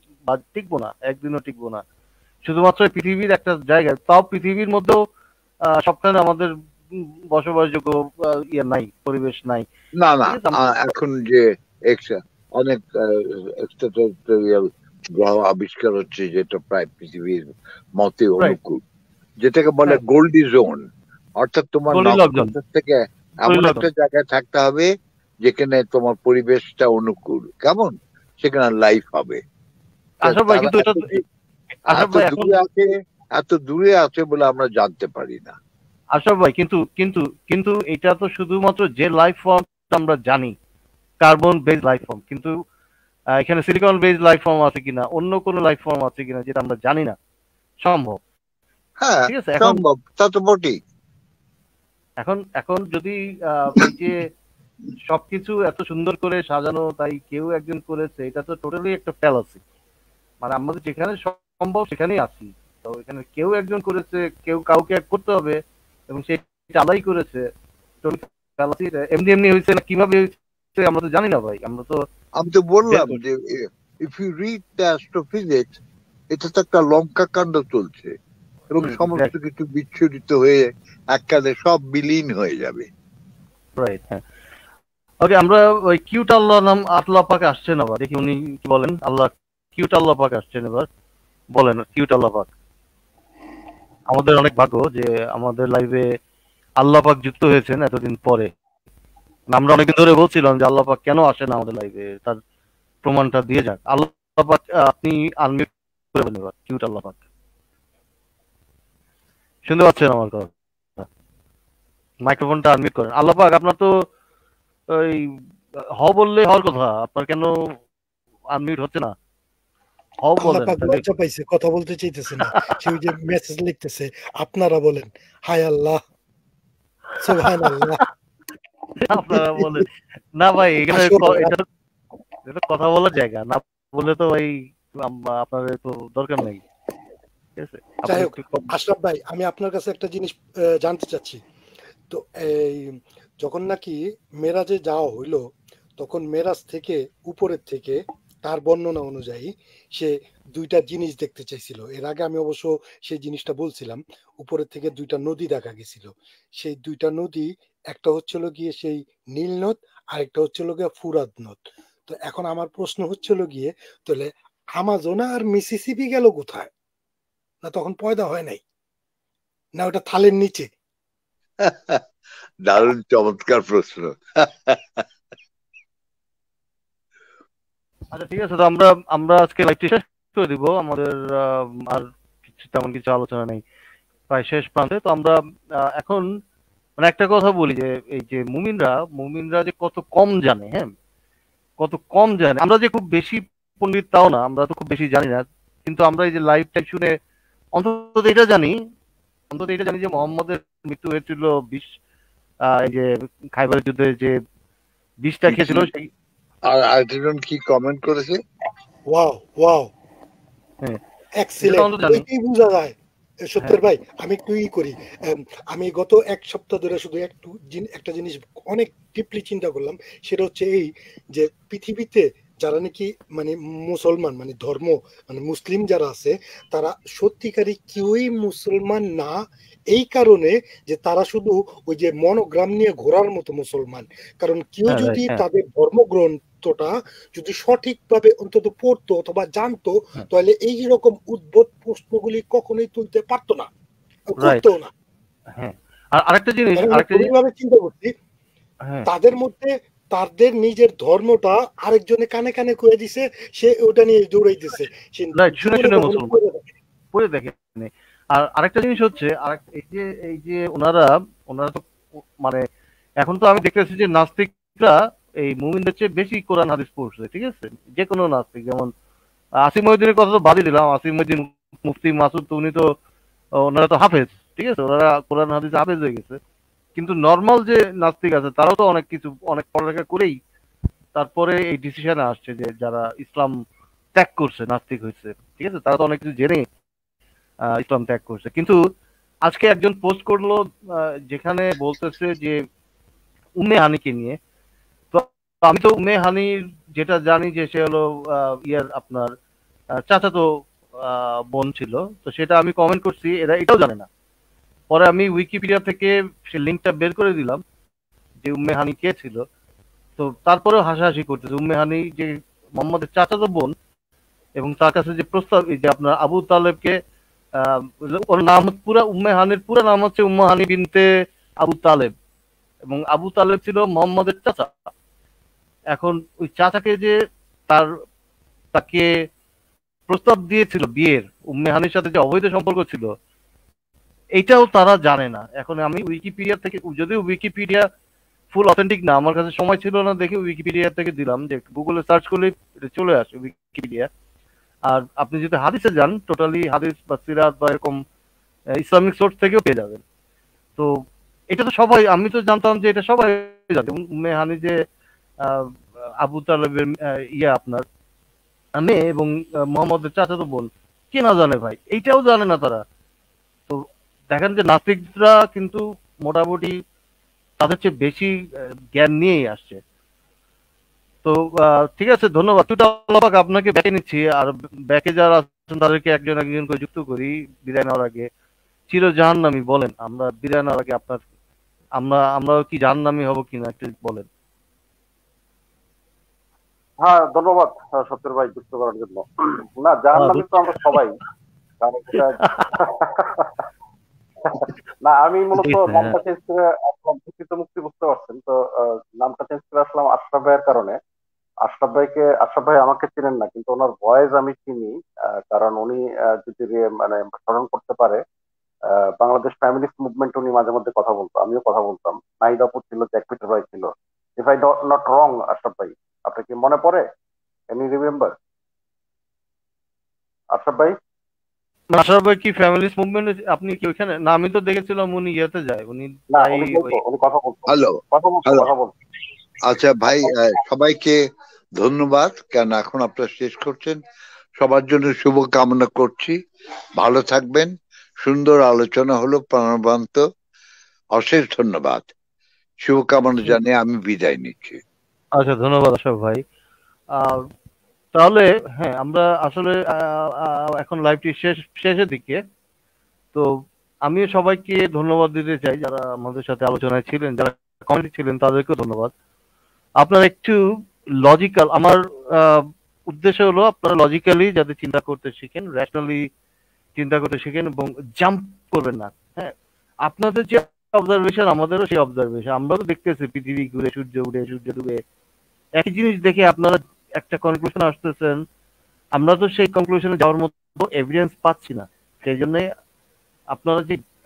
টিকবো না, একদিনও টিকবো না। শুধুমাত্র এই পৃথিবীর একটা জায়গায়, তাও পৃথিবীর মধ্যেও সবখানে আমাদের বসবাসযোগ্য ইয়ে নাই, পরিবেশ নাই। না না, ঠিক আছে এখন যে অনেক এক্সট্রাটেরিয়াল গ্রহ আবিষ্কার হচ্ছে যেটা প্রায় পৃথিবীর মতে রাইট অনুকূল, যেটাকে বলে হ্যাঁ গোল্ডি জোন। অর্থাৎ তোমার গোল্ডিলক জোন, নক্ষত্রের থেকে এমন গোল্ডিলক একটা জোন। জায়গায় থাকতে হবে যেখানে তোমার পরিবেশটা অনুকূল, কেমন সেখানে লাইফ হবে। আশরাফ ভাই তারা কিন্তু এটা আশরাফ এত ভাই এখন দূরে আছে, এত দূরে আছে বলে আমরা জানতে পারি না। আশরাফ ভাই কিন্তু কিন্তু কিন্তু এটা তো শুধুমাত্র যে লাইফ ফর্ম আমরা জানি, কার্বন বেজ লাইফ ফর্ম, কিন্তু এখানে সিলিকন বেজ লাইফ ফর্ম আছে কিনা, অন্য কোনো লাইফ ফর্ম আছে কিনা যেটা আমরা জানি না, সম্ভব। হ্যাঁ ঠিক আছে, এখন সম্ভব, তা তো বটেই। এখন এখন যদি এই যে সবকিছু এত সুন্দর করে সাজানো তাই কেউ একজন করেছে, এটা তো টোটালি একটা ফ্যালাসি। মানে আমাদের যেখানে সম্ভব সেখানেই আছি, তো এখানে কেউ একজন করেছে, কেউ কাউকে এক করতে হবে, এবং সেটা আলাই করেছে। ফ্যালাসি এমনি এমনি হয়েছে না কিভাবে হয়েছে আমরা তো জানি না ভাই, আমরা তো আমি তো বললাম বের করি। যে if you read the astrophysics, এটা তো একটা লঙ্কা কাণ্ড চলছে, এবং সমস্ত exactly, কিছু বিচ্ছুরিত হয়ে এককালে সব বিলীন হয়ে যাবে। right, হ্যাঁ। ওকে, আমরা ওই কিউট আল্লাহ নাম আল্লাহ পাক আসছেন আবার, দেখি উনি কি বলেন। আল্লাহ কিউট আল্লাহ পাক আসছেন, এবার বলেন কিউট আল্লাহ পাক। আমাদের অনেক ভাগ্য যে আমাদের লাইভে আল্লাহ পাক যুক্ত হয়েছেন এতদিন পরে। আমরা অনেকদিন ধরে বলছিলাম যে আল্লাহ পাক কেন আসে না আমাদের লাইভে, তার প্রমাণটা দিয়ে যাক। আল্লাহ পাক আপনি আনমিউট করে বলেন এবার, কিউট আল্লাহ পাক। শুনতে পাচ্ছেন আমার কথা? মাইক্রোফোনটা আনমিউট করেন। আল্লাহ পাক আপনার তো ওই বললে হওয়ার কথা, আপনার কেন আনমিউট হচ্ছে না? আল্লাহ বলেন পাক তাহলে। লজ্জা পাইছে, কথা বলতে চাইতেছে না। সে ওই যে মেসেজ লিখতেছে, আপনারা বলেন হায় আল্লাহ, সুবহানাল্লাহ। আপনারা বলেন না ভাই, এখানে আসলে এটা কথা বলার জায়গা না, বলে তো ভাই আপনার তো দরকার নেই। ঠিক আছে, যাই আপনি হোক, একটু আশরাফ ভাই, আমি আপনার কাছে একটা জিনিস জানতে চাচ্ছি। তো এই যখন নাকি মেরাজে যাওয়া হইলো, তখন মেরাজ থেকে উপরের থেকে তার বর্ণনা অনুযায়ী সে দুইটা জিনিস দেখতে চাইছিল। এর আগে আমি অবশ্য সেই জিনিসটা বলছিলাম, উপরের থেকে দুইটা নদী দেখা গেছিল। সেই দুইটা নদী, একটা হচ্ছিল গিয়ে সেই নীল নদ, আরেকটা হচ্ছিল গিয়ে ফুরাত নদ। তো এখন আমার প্রশ্ন হচ্ছিল গিয়ে, তাহলে আমাজোনা আর মিসিসিপি গেল কোথায়? না তখন পয়দা হয় নাই? না ওটা থালের নিচে? দারুণ চমৎকার প্রশ্ন। আচ্ছা ঠিক আছে, তো আমরা আমরা আজকে লাইভটি শেষ করে দিব। আমাদের আর তেমন কিছু আলোচনা নেই, প্রায় শেষ প্রান্তে। তো আমরা এখন মানে একটা কথা বলি যে এই যে মুমিনরা যে কত কম জানে, হ্যাঁ, কত কম জানে। আমরা যে খুব বেশি পণ্ডিত তাও না, আমরা তো খুব বেশি জানি না, কিন্তু আমরা এই যে লাইভ টাইপ শুনে অন্তত এটা জানি, যে মোহাম্মদের মৃত্যু হয়েছিল এই যে খাইবারের যুদ্ধে যে বিষটা খেয়েছিল সেই। আর আরেকজন কি কমেন্ট করেছে? ওয়াও ওয়াও, হ্যাঁ, এক্সিলেন্ট, জানি। এইটাই বোঝা যায়। সত্যের হ্যাঁ ভাই, আমি একটু করি, আমি গত এক সপ্তাহ ধরে শুধু একটা জিনিস অনেক ডিপলি চিন্তা করলাম। সেটা হচ্ছে এই যে পৃথিবীতে যারা নাকি মানে মুসলমান মানে ধর্ম মানে মুসলিম যারা আছে, তারা সত্যিকারই কেউই মুসলমান না, এই কারণে যে তারা শুধু ওই যে মনোগ্রাম নিয়ে ঘোরার মতো মুসলমান। কারণ কেউ হ্যাঁ যদি হ্যাঁ তাদের ধর্মগ্রন্থটা যদি সঠিকভাবে অন্তত পড়তো অথবা জানতো, তাহলে এই রকম উদ্ভট প্রশ্নগুলি কখনোই তুলতে পারতো না, রাইট। করতো না। হ্যাঁ, আর আরেকটা জিনিস ভাবে চিন্তা করছি, হ্যাঁ তাদের মধ্যে তাদের নিজের ধর্মটা আরেকজনে কানে কানে কয়ে দিছে, সে ওটা নিয়ে দৌড়াইতেছে, সে রাইট, শুনে জীবনে কখনো মুসলমান পড়ে দেখে নাই। পড়ে দেখেনি। আর আরেকটা জিনিস হচ্ছে এই যে ওনারা তো মানে এখন তো আমি দেখতেছি যে নাস্তিকরা এই মুমিনদের চেয়ে বেশি কোরআন হাদিস পড়ছে, ঠিক আছে? যে কোনো নাস্তিক, যেমন আসিম মহিউদ্দিনের কথা তো বাদই দিলাম, আসিম মহিউদ্দিন, মুফতি মাসুদ, তো উনি তো ওনারা তো হাফেজ, ঠিক আছে, ওনারা কোরআন হাদিস হাফেজ হয়ে গেছে। কিন্তু নর্মাল যে নাস্তিক আছে তারাও তো অনেক কিছু, অনেক পড়ালেখা করেই তারপরে এই ডিসিশনে আসছে যে যারা ইসলাম ত্যাগ করছে, নাস্তিক হয়েছে, ঠিক আছে, তারা তো অনেক কিছু জেনে ইসলাম ত্যাগ করছে। কিন্তু আজকে একজন পোস্ট করলো যেখানে বলতেছে যে উম্মে হানিকে নিয়ে। তো আমি তো উম্মে হানির যেটা জানি যে সে হলো ইয়ার আপনার চাচাতো বোন ছিল, তো সেটা আমি কমেন্ট করছি, এরা এটাও জানে না। পরে আমি উইকিপিডিয়া থেকে সে লিঙ্কটা বের করে দিলাম যে উম্মে হানি কে ছিল। তো তারপরেও হাসাহাসি করতেছে উম্মে হানি যে মোহাম্মদের চাচাতো বোন, এবং তার কাছে যে প্রস্তাব, এই যে আপনার আবু তালেবকে ওর নাম পুরা, উম্মে হানির পুরো নাম হচ্ছে উম্মে হানি বিনতে আবু তালেব, এবং আবু তালেব ছিল মোহাম্মদের চাচা। এখন ওই চাচাকে যে তার তাকে প্রস্তাব দিয়েছিল বিয়ের, উম্মে হানির সাথে যে অবৈধ সম্পর্ক ছিল, এইটাও তারা জানে না। এখন আমি উইকিপিডিয়া থেকে, যদিও উইকিপিডিয়া ফুল অথেন্টিক না, আমার কাছে সময় ছিল না দেখে উইকিপিডিয়া থেকে দিলাম, যে গুগলে সার্চ করলে এটা চলে আসে উইকিপিডিয়া। আর আপনি যদি হাদিসে যান, টোটালি হাদিস বা সিরাত বা এরকম ইসলামিক সোর্স থেকেও পেয়ে যাবেন। তো এটা তো সবাই, আমি তো জানতাম যে এটা সবাই জানে, উম্মে হানি যে আহ, আবু তালেবের আপনার মেয়ে এবং মোহাম্মদের চাচাতো বোন, কে না জানে ভাই? এইটাও জানে না তারা। তো দেখেন যে নাস্তিকরা কিন্তু মোটামুটি তাদের চেয়ে বেশি জ্ঞান নিয়েই আসছে। তো ঠিক আছে, ধন্যবাদ। তুই আপনাকে ব্যাকে নিচ্ছি, আর ব্যাকে যারা আছেন তাদেরকে একজন একজন করে যুক্ত করি বিদায় নেওয়ার আগে। চির জাহান্নামী বলেন, আমরা বিদায় নেওয়ার আগে আপনার, আমরা কি জাহান্নামী হব কিনা একটু বলেন। হ্যাঁ, ধন্যবাদ সত্যের ভাই যুক্ত করার জন্য। না, জাহান্নামী তো আমরা সবাই, কারণ এটা না, আমি মূলত নামটা চেঞ্জ করে অভিষিক্ত মুক্তি, বুঝতে পারছেন তো, নামটা চেঞ্জ করে আসলাম আশরাফ ভাইয়ের কারণে। আশরাফ ভাই আমাকে চিনেন না, কিন্তু ওনার ভয়েস আমি চিনি। কারণ উনি যদি মানে স্মরণ করতে পারে, বাংলাদেশ ফ্যামিলিস্ট মুভমেন্ট উনি মাঝে মধ্যে কথা বলতো, আমিও কথা বলতাম। নাহিদ আপু ছিল, জ্যাক পিটার ভাই ছিল। If I not wrong, Ashraf ভাই, আপনার কি মনে পড়ে? ক্যান ইউ রিমেম্বার আশরাফ ভাই? আশরাফ ভাই কি ফ্যামিলিস্ট মুভমেন্ট, আপনি কি ওইখানে? না, আমি তো দেখেছিলাম উনি ইয়েতে যায়, উনি কথা বলতো। হ্যালো, আচ্ছা ভাই, সবাইকে ধন্যবাদ, কেন এখন আপনারা শেষ করছেন। সবার জন্য শুভ কামনা করছি, ভালো থাকবেন। সুন্দর আলোচনা হলো, প্রাণবন্ত। অশেষ ধন্যবাদ, শুভকামনা জানিয়ে আমি বিদায় নিচ্ছি। আচ্ছা, ধন্যবাদ আশরাফ ভাই। তাহলে হ্যাঁ, আমরা আসলে এখন লাইভটি শেষের দিকে। তো আমিও সবাইকে ধন্যবাদ দিতে চাই যারা আমাদের সাথে আলোচনায় ছিলেন, যারা কমেন্টে ছিলেন তাদেরকেও ধন্যবাদ। আপনারা একটু লজিক্যাল, আমার উদ্দেশ্য হলো আপনারা লজিক্যালি যাতে চিন্তা করতে শিখেন, রেশনালি চিন্তা করতে শিখেন, এবং জাম্প করবেন না। হ্যাঁ, আপনাদের যে অবজারভেশন আমাদেরও সেই অবজারভেশন, আমরা তো দেখতেছি পৃথিবী ঘুরে, সূর্য উঠে, সূর্য ডুবে, একই জিনিস দেখে আপনারা একটা কনক্লুশন আসতেছেন, আমরা তো সেই কনক্লুশনে যাওয়ার মতো এভিডেন্স পাচ্ছি না। সেই জন্য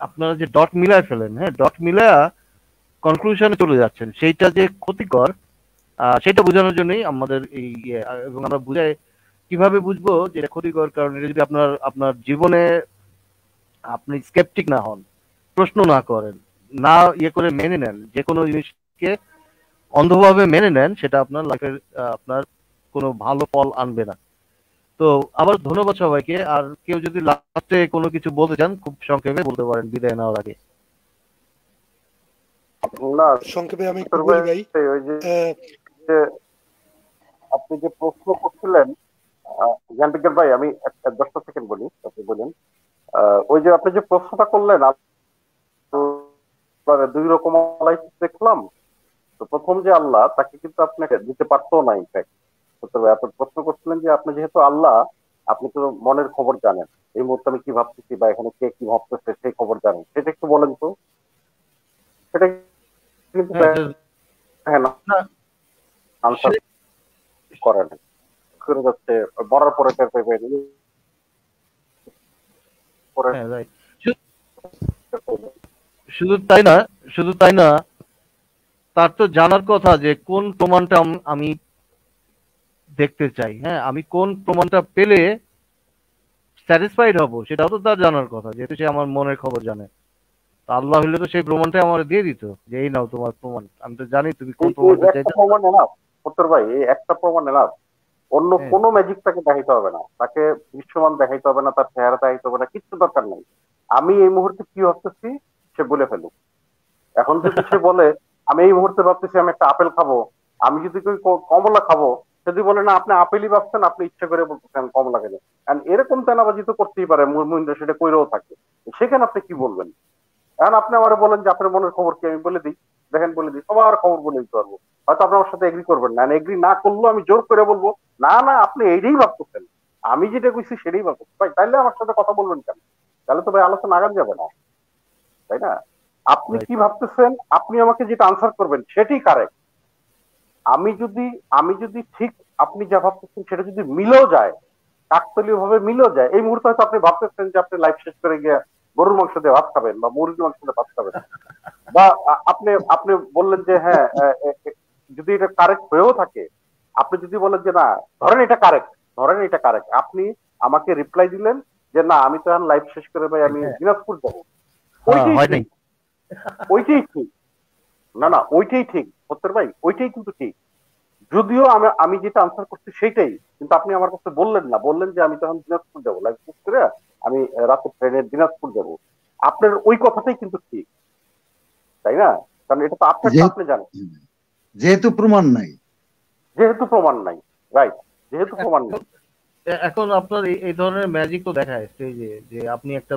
আপনারা যে ডট মিলায় ফেলেন, হ্যাঁ, ডট মিলায়া কনক্লুশনে চলে যাচ্ছেন, সেইটা যে ক্ষতিকর সেটা বোঝানোর জন্যই আমাদের এই এবং আমরা বুঝাই কিভাবে বুঝবো যে এটা ক্ষতিকর। কারণ এটা যদি আপনার জীবনে আপনি স্কেপটিক না হন, প্রশ্ন না করেন, না করে মেনে নেন, যে কোনো জিনিসকে অন্ধভাবে মেনে নেন, সেটা আপনার লাইফের আপনার কোনো ভালো ফল আনবে না। তো আবার ধন্যবাদ সবাইকে। আর কেউ যদি লাস্টে কোনো কিছু বলতে চান, খুব সংক্ষেপে বলতে পারেন বিদায় নেওয়ার আগে। না, সংক্ষেপে আমি একটু বলি ভাই। ওই যে আপনি যে প্রশ্ন করছিলেন জ্ঞানবিজ্ঞান ভাই, আমি 10 সেকেন্ড বলি, আপনি বলেন। ওই যে আপনি যে প্রশ্নটা করলেন, দুই রকম দেখলাম। তো প্রথম যে আল্লাহ, তাকে কিন্তু আপনাকে দিতে পারতো না। ইনফ্যাক্ট আপনি প্রশ্ন করছিলেন যে আপনি যেহেতু আল্লাহ, আপনি তো মনের খবর জানেন, এই মুহূর্তে আমি কি ভাবতেছি বা এখানে কে কি ভাবতেছে সেই খবর জানেন, সেটা একটু বলেন তো। সেটা কিন্তু আনসার করেন করে যাচ্ছে, মরার পরে টের পাইবে। শুধু তাই না, তার তো জানার কথা যে কোন প্রমাণটা আমি দেখতে চাই। হ্যাঁ, আমি কোন প্রমাণটা পেলে স্যাটিসফাইড হব সেটাও তো তার জানার কথা, যেহেতু সে আমার মনের খবর জানে। তো আল্লাহ হলে তো সেই প্রমাণটাই আমার দিয়ে দিত যে এই নাও তোমার প্রমাণ, আমি তো জানি তুমি কোন প্রমাণটা একটা চাইতে। প্রমাণ এনাফ উত্তর ভাই, এই একটা প্রমাণ এনাফ। অন্য কোনো ম্যাজিক তাকে দেখাইতে হবে না, তাকে দৃশ্যমান দেখাইতে হবে না, তার চেহারা দেখাইতে হবে না, কিচ্ছু দরকার নেই। আমি এই মুহূর্তে কি ভাবতেছি সে বলে ফেলুক। এখন যদি সে বলে আমি এই মুহূর্তে ভাবতেছি আমি একটা আপেল খাবো, আমি যদি কমলা খাবো, যদি বলে না আপনি আপেলই ভাবছেন, আপনি ইচ্ছা করে বলতেছেন কমলা খেলে, এরকম তেনাবাজি তো করতেই পারে, মুরমুইন্দা সেটা কইরেও থাকে, সেখানে আপনি কি বলবেন? এখন আপনি আমার বলেন যে আপনার মনের খবর কি, আমি বলে দিই, দেখেন বলে দিই, সবার খবর বলে দিতে পারবো। হয়তো আপনি আমার সাথে এগ্রি করবেন না, এগ্রি না করলেও আমি জোর করে বলবো না না আপনি এইটাই ভাবতেছেন, আমি যেটা কইছি সেটাই ভাবতেছেন। ভাই তাইলে আমার সাথে কথা বলবেন কেন? তাহলে তো ভাই আলোচনা আগান যাবে না, তাই না? আপনি কি ভাবতেছেন, আপনি আমাকে যেটা আনসার করবেন সেটাই কারেক্ট। আমি যদি ঠিক আপনি যা ভাবতেছেন সেটা যদি মিলেও যায়, কাকতালীয় ভাবে মিলেও যায়, এই মুহূর্তে হয়তো আপনি ভাবতেছেন যে আপনি লাইফ শেষ করে গিয়ে গরুর মাংস দিয়ে ভাত খাবেন বা মুরগির মাংস দিয়ে ভাত খাবেন, বা আপনি বললেন যে হ্যাঁ যদি এটা কারেক্ট হয়েও থাকে, আপনি যদি বলেন যে না ধরেন এটা কারেক্ট, আপনি আমাকে রিপ্লাই দিলেন যে না আমি তো এখন লাইফ শেষ করে ভাই আমি দিনাজপুর যাবো, ওইটাই ঠিক। না ওইটাই ঠিক সত্যের ভাই, ওইটাই কিন্তু ঠিক। যদিও আমি যেটা আনসার করছি সেটাই, কিন্তু আপনি আমার কাছে বললেন না, বললেন যে আমি তখন দিনাজপুর যাবো, লাইফ শেষ করে আমি রাতে ট্রেনে দিনাজপুর যাবো। আপনার ওই কথাটাই কিন্তু ঠিক, তাই না? কারণ এটা তো আপনি জানেন, যেহেতু প্রমাণ নাই, রাইট, যেহেতু প্রমাণ নাই। এখন আপনার এই ধরনের ম্যাজিক তো দেখায় স্টেজে, যে আপনি একটা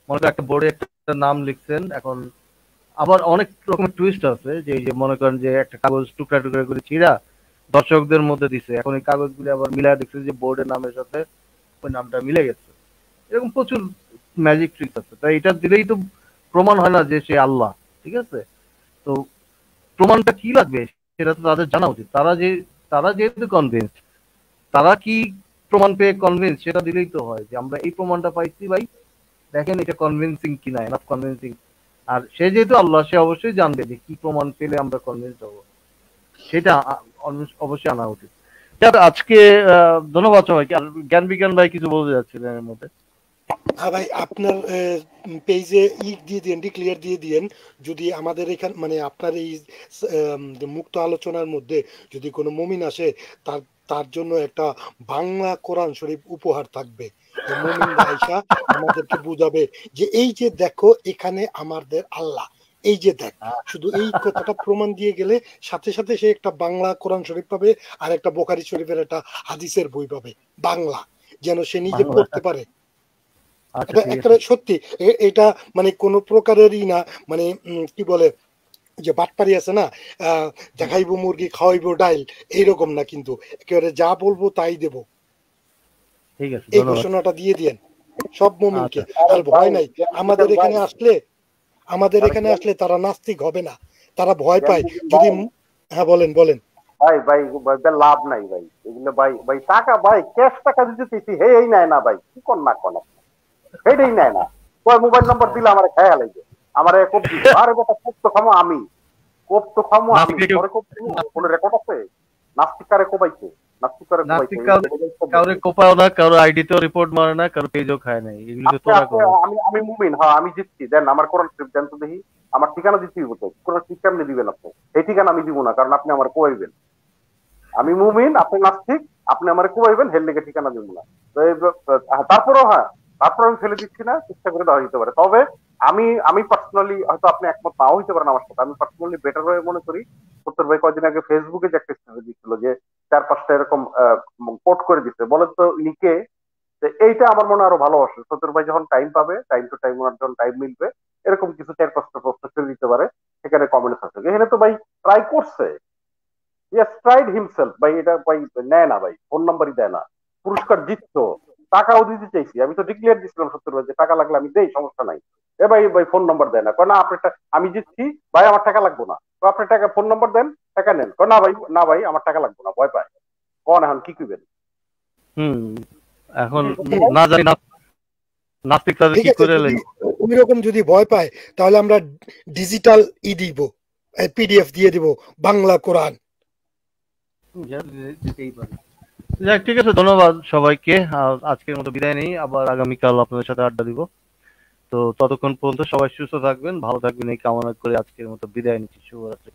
মনে করেন একটা বোর্ডে একটা নাম লিখছেন, এখন আবার অনেক রকমের টুইস্ট আছে, যে এই যে মনে করেন যে একটা কাগজ টুকরা টুকরা করে ছিঁড়া দর্শকদের মধ্যে দিছে, এখন এই কাগজগুলি আবার মিলায় দেখছে যে বোর্ডের নামের সাথে ওই নামটা মিলে গেছে। এরকম প্রচুর ম্যাজিক ট্রিক্স আছে, তাই এটা দিলেই তো প্রমাণ হয় না যে সে আল্লাহ, ঠিক আছে? তো প্রমাণটা কি লাগবে সেটা তো তাদের জানা উচিত। তারা যেহেতু কনভিন্স, তারা কি প্রমাণ পেয়ে কনভিন্স সেটা দিলেই তো হয় যে আমরা এই প্রমাণটা পাইছি ভাই, দেখেন এটা কনভিন্সিং কিনা, এনাফ কনভিন্সিং। আর সে যেহেতু আল্লাহ, সে অবশ্যই জানবে যে কি প্রমাণ পেলে আমরা কনভিন্স হবো, সেটা অবশ্যই আনা উচিত। আজকে ধন্যবাদ সবাইকে। আর জ্ঞান বিজ্ঞান ভাই কিছু বলতে যাচ্ছিলেন এর মধ্যে। হ্যাঁ ভাই, আপনার পেজে দিয়ে দিয়েন, ডিক্লিয়ার দিয়ে দিয়েন, যদি আমাদের এখানে মানে আপনার এই মুক্ত আলোচনার মধ্যে যদি কোনো মুমিন আসে, তার জন্য একটা বাংলা কোরআন শরীফ উপহার থাকবে। মুমিন আয়েশা আমাদেরকে বুঝাবে যে এই যে দেখো এখানে আমাদের আল্লাহ, এই যে দেখ, শুধু এই কথাটা প্রমাণ দিয়ে গেলে সাথে সাথে সে একটা বাংলা কোরআন শরীফ পাবে আর একটা বোখারি শরীফের একটা হাদিসের বই পাবে বাংলা, যেন সে নিজে পড়তে পারে। একটা সত্যি এটা মানে কোন প্রকারেরই না, মানে কি বলে যে বাটপারি আছে না, দেখাইবো মুরগি খাওয়াইবো ডাইল, এইরকম না, কিন্তু একেবারে যা বলবো তাই দেব। ঠিক আছে, এই ঘোষণাটা দিয়ে দিয়েন সব মুমিনকে। আর ভয় নাই, আমাদের এখানে আসলে তারা নাস্তিক হবে না, তারা ভয় পায় যদি। হ্যাঁ বলেন। ভাই লাভ নাই ভাই এগুলো, ভাই টাকা, ভাই ক্যাশ টাকা দিতে চাইছি, হে এই নেয় না ভাই, কি কর না কোন হেডেই নেয় না। কয় মোবাইল নাম্বার দিলে আমার খেয়া লাগবে, আমার কোপ দিবে, আরে বেটা কোপ তো খামো আমি, পরে কোপ কোনো রেকর্ড আছে? নাস্তিক কারে কোপাইছে, কাউরে কোপাও না, কারো আইডিতেও রিপোর্ট মারে না, কারো পেজও খায় নাই, এগুলো তোরা করো। আমি মুমিন, হ্যাঁ আমি জিতছি, দেন আমার কোরআন শরীফ দেন তো দেখি, আমার ঠিকানা দিতেই হতো, কোরআন শরীফ কেমনে দিবেন আপনি? এই ঠিকানা আমি দিব না, কারণ আপনি আমার কোয়াইবেন। আমি মুমিন, আপনি নাস্তিক, আপনি আমার কোয়াইবেন, হের লেগে ঠিকানা দিব না। তারপরেও তারপর আমি ফেলে দিচ্ছি না, চেষ্টা করে দেওয়া যেতে পারে। তবে আমি পার্সোনালি, হয়তো আপনি একমত নাও হইতে পারেন আমার সাথে, আমি পার্সোনালি বেটার হয়ে মনে করি সত্তর ভাই কয়েকদিন আগে ফেসবুকে যে একটা স্টোরি দিচ্ছিল যে 4-5টা এরকম কোট করে দিচ্ছে, বলেন তো লিখে, এইটা আমার মনে আরো ভালোবাসে। সত্তর ভাই যখন টাইম পাবে, টাইম টু টাইম ওনার যখন টাইম মিলবে, এরকম কিছু 4-5টা প্রশ্ন করে দিতে পারে, সেখানে কমেন্টস আছে। এখানে তো ভাই ট্রাই করছে, ইয়েস ট্রাইড হিমসেলফ ভাই, এটা ভাই নেয় না ভাই, ফোন নাম্বারই দেয় না, পুরস্কার জিততো, টাকাও দিতে চাইছি, আমি তো ডিক্লেয়ার দিচ্ছিলাম সত্তর ভাই যে টাকা লাগলে আমি দেই, সমস্যা নাই। ভাই ফোন নাম্বার দেয় না, না আপনি আমি জিতছি ভাই, আমার টাকা লাগবো না, তো আপনি টাকা ফোন নাম্বার দেন, টাকা নেন, না ভাই আমার টাকা লাগবো না, ভয় পায়। কোন এখন কি করবেন? এখন না জানি নাস্তিক তাদের কি করে ওই রকম যদি ভয় পায়, তাহলে আমরা ডিজিটাল দিব, পিডিএফ দিয়ে দিব বাংলা কোরআন। দিতেই পারে। যাক, ঠিক আছে, ধন্যবাদ সবাইকে। আজকের মতো বিদায় নেই, আবার আগামীকাল আপনাদের সাথে আড্ডা দিব। তো ততক্ষণ পর্যন্ত সবাই সুস্থ থাকবেন, ভালো থাকবেন, এই কামনা করে আজকের মতো বিদায় নিচ্ছি। শুভরাত্রি।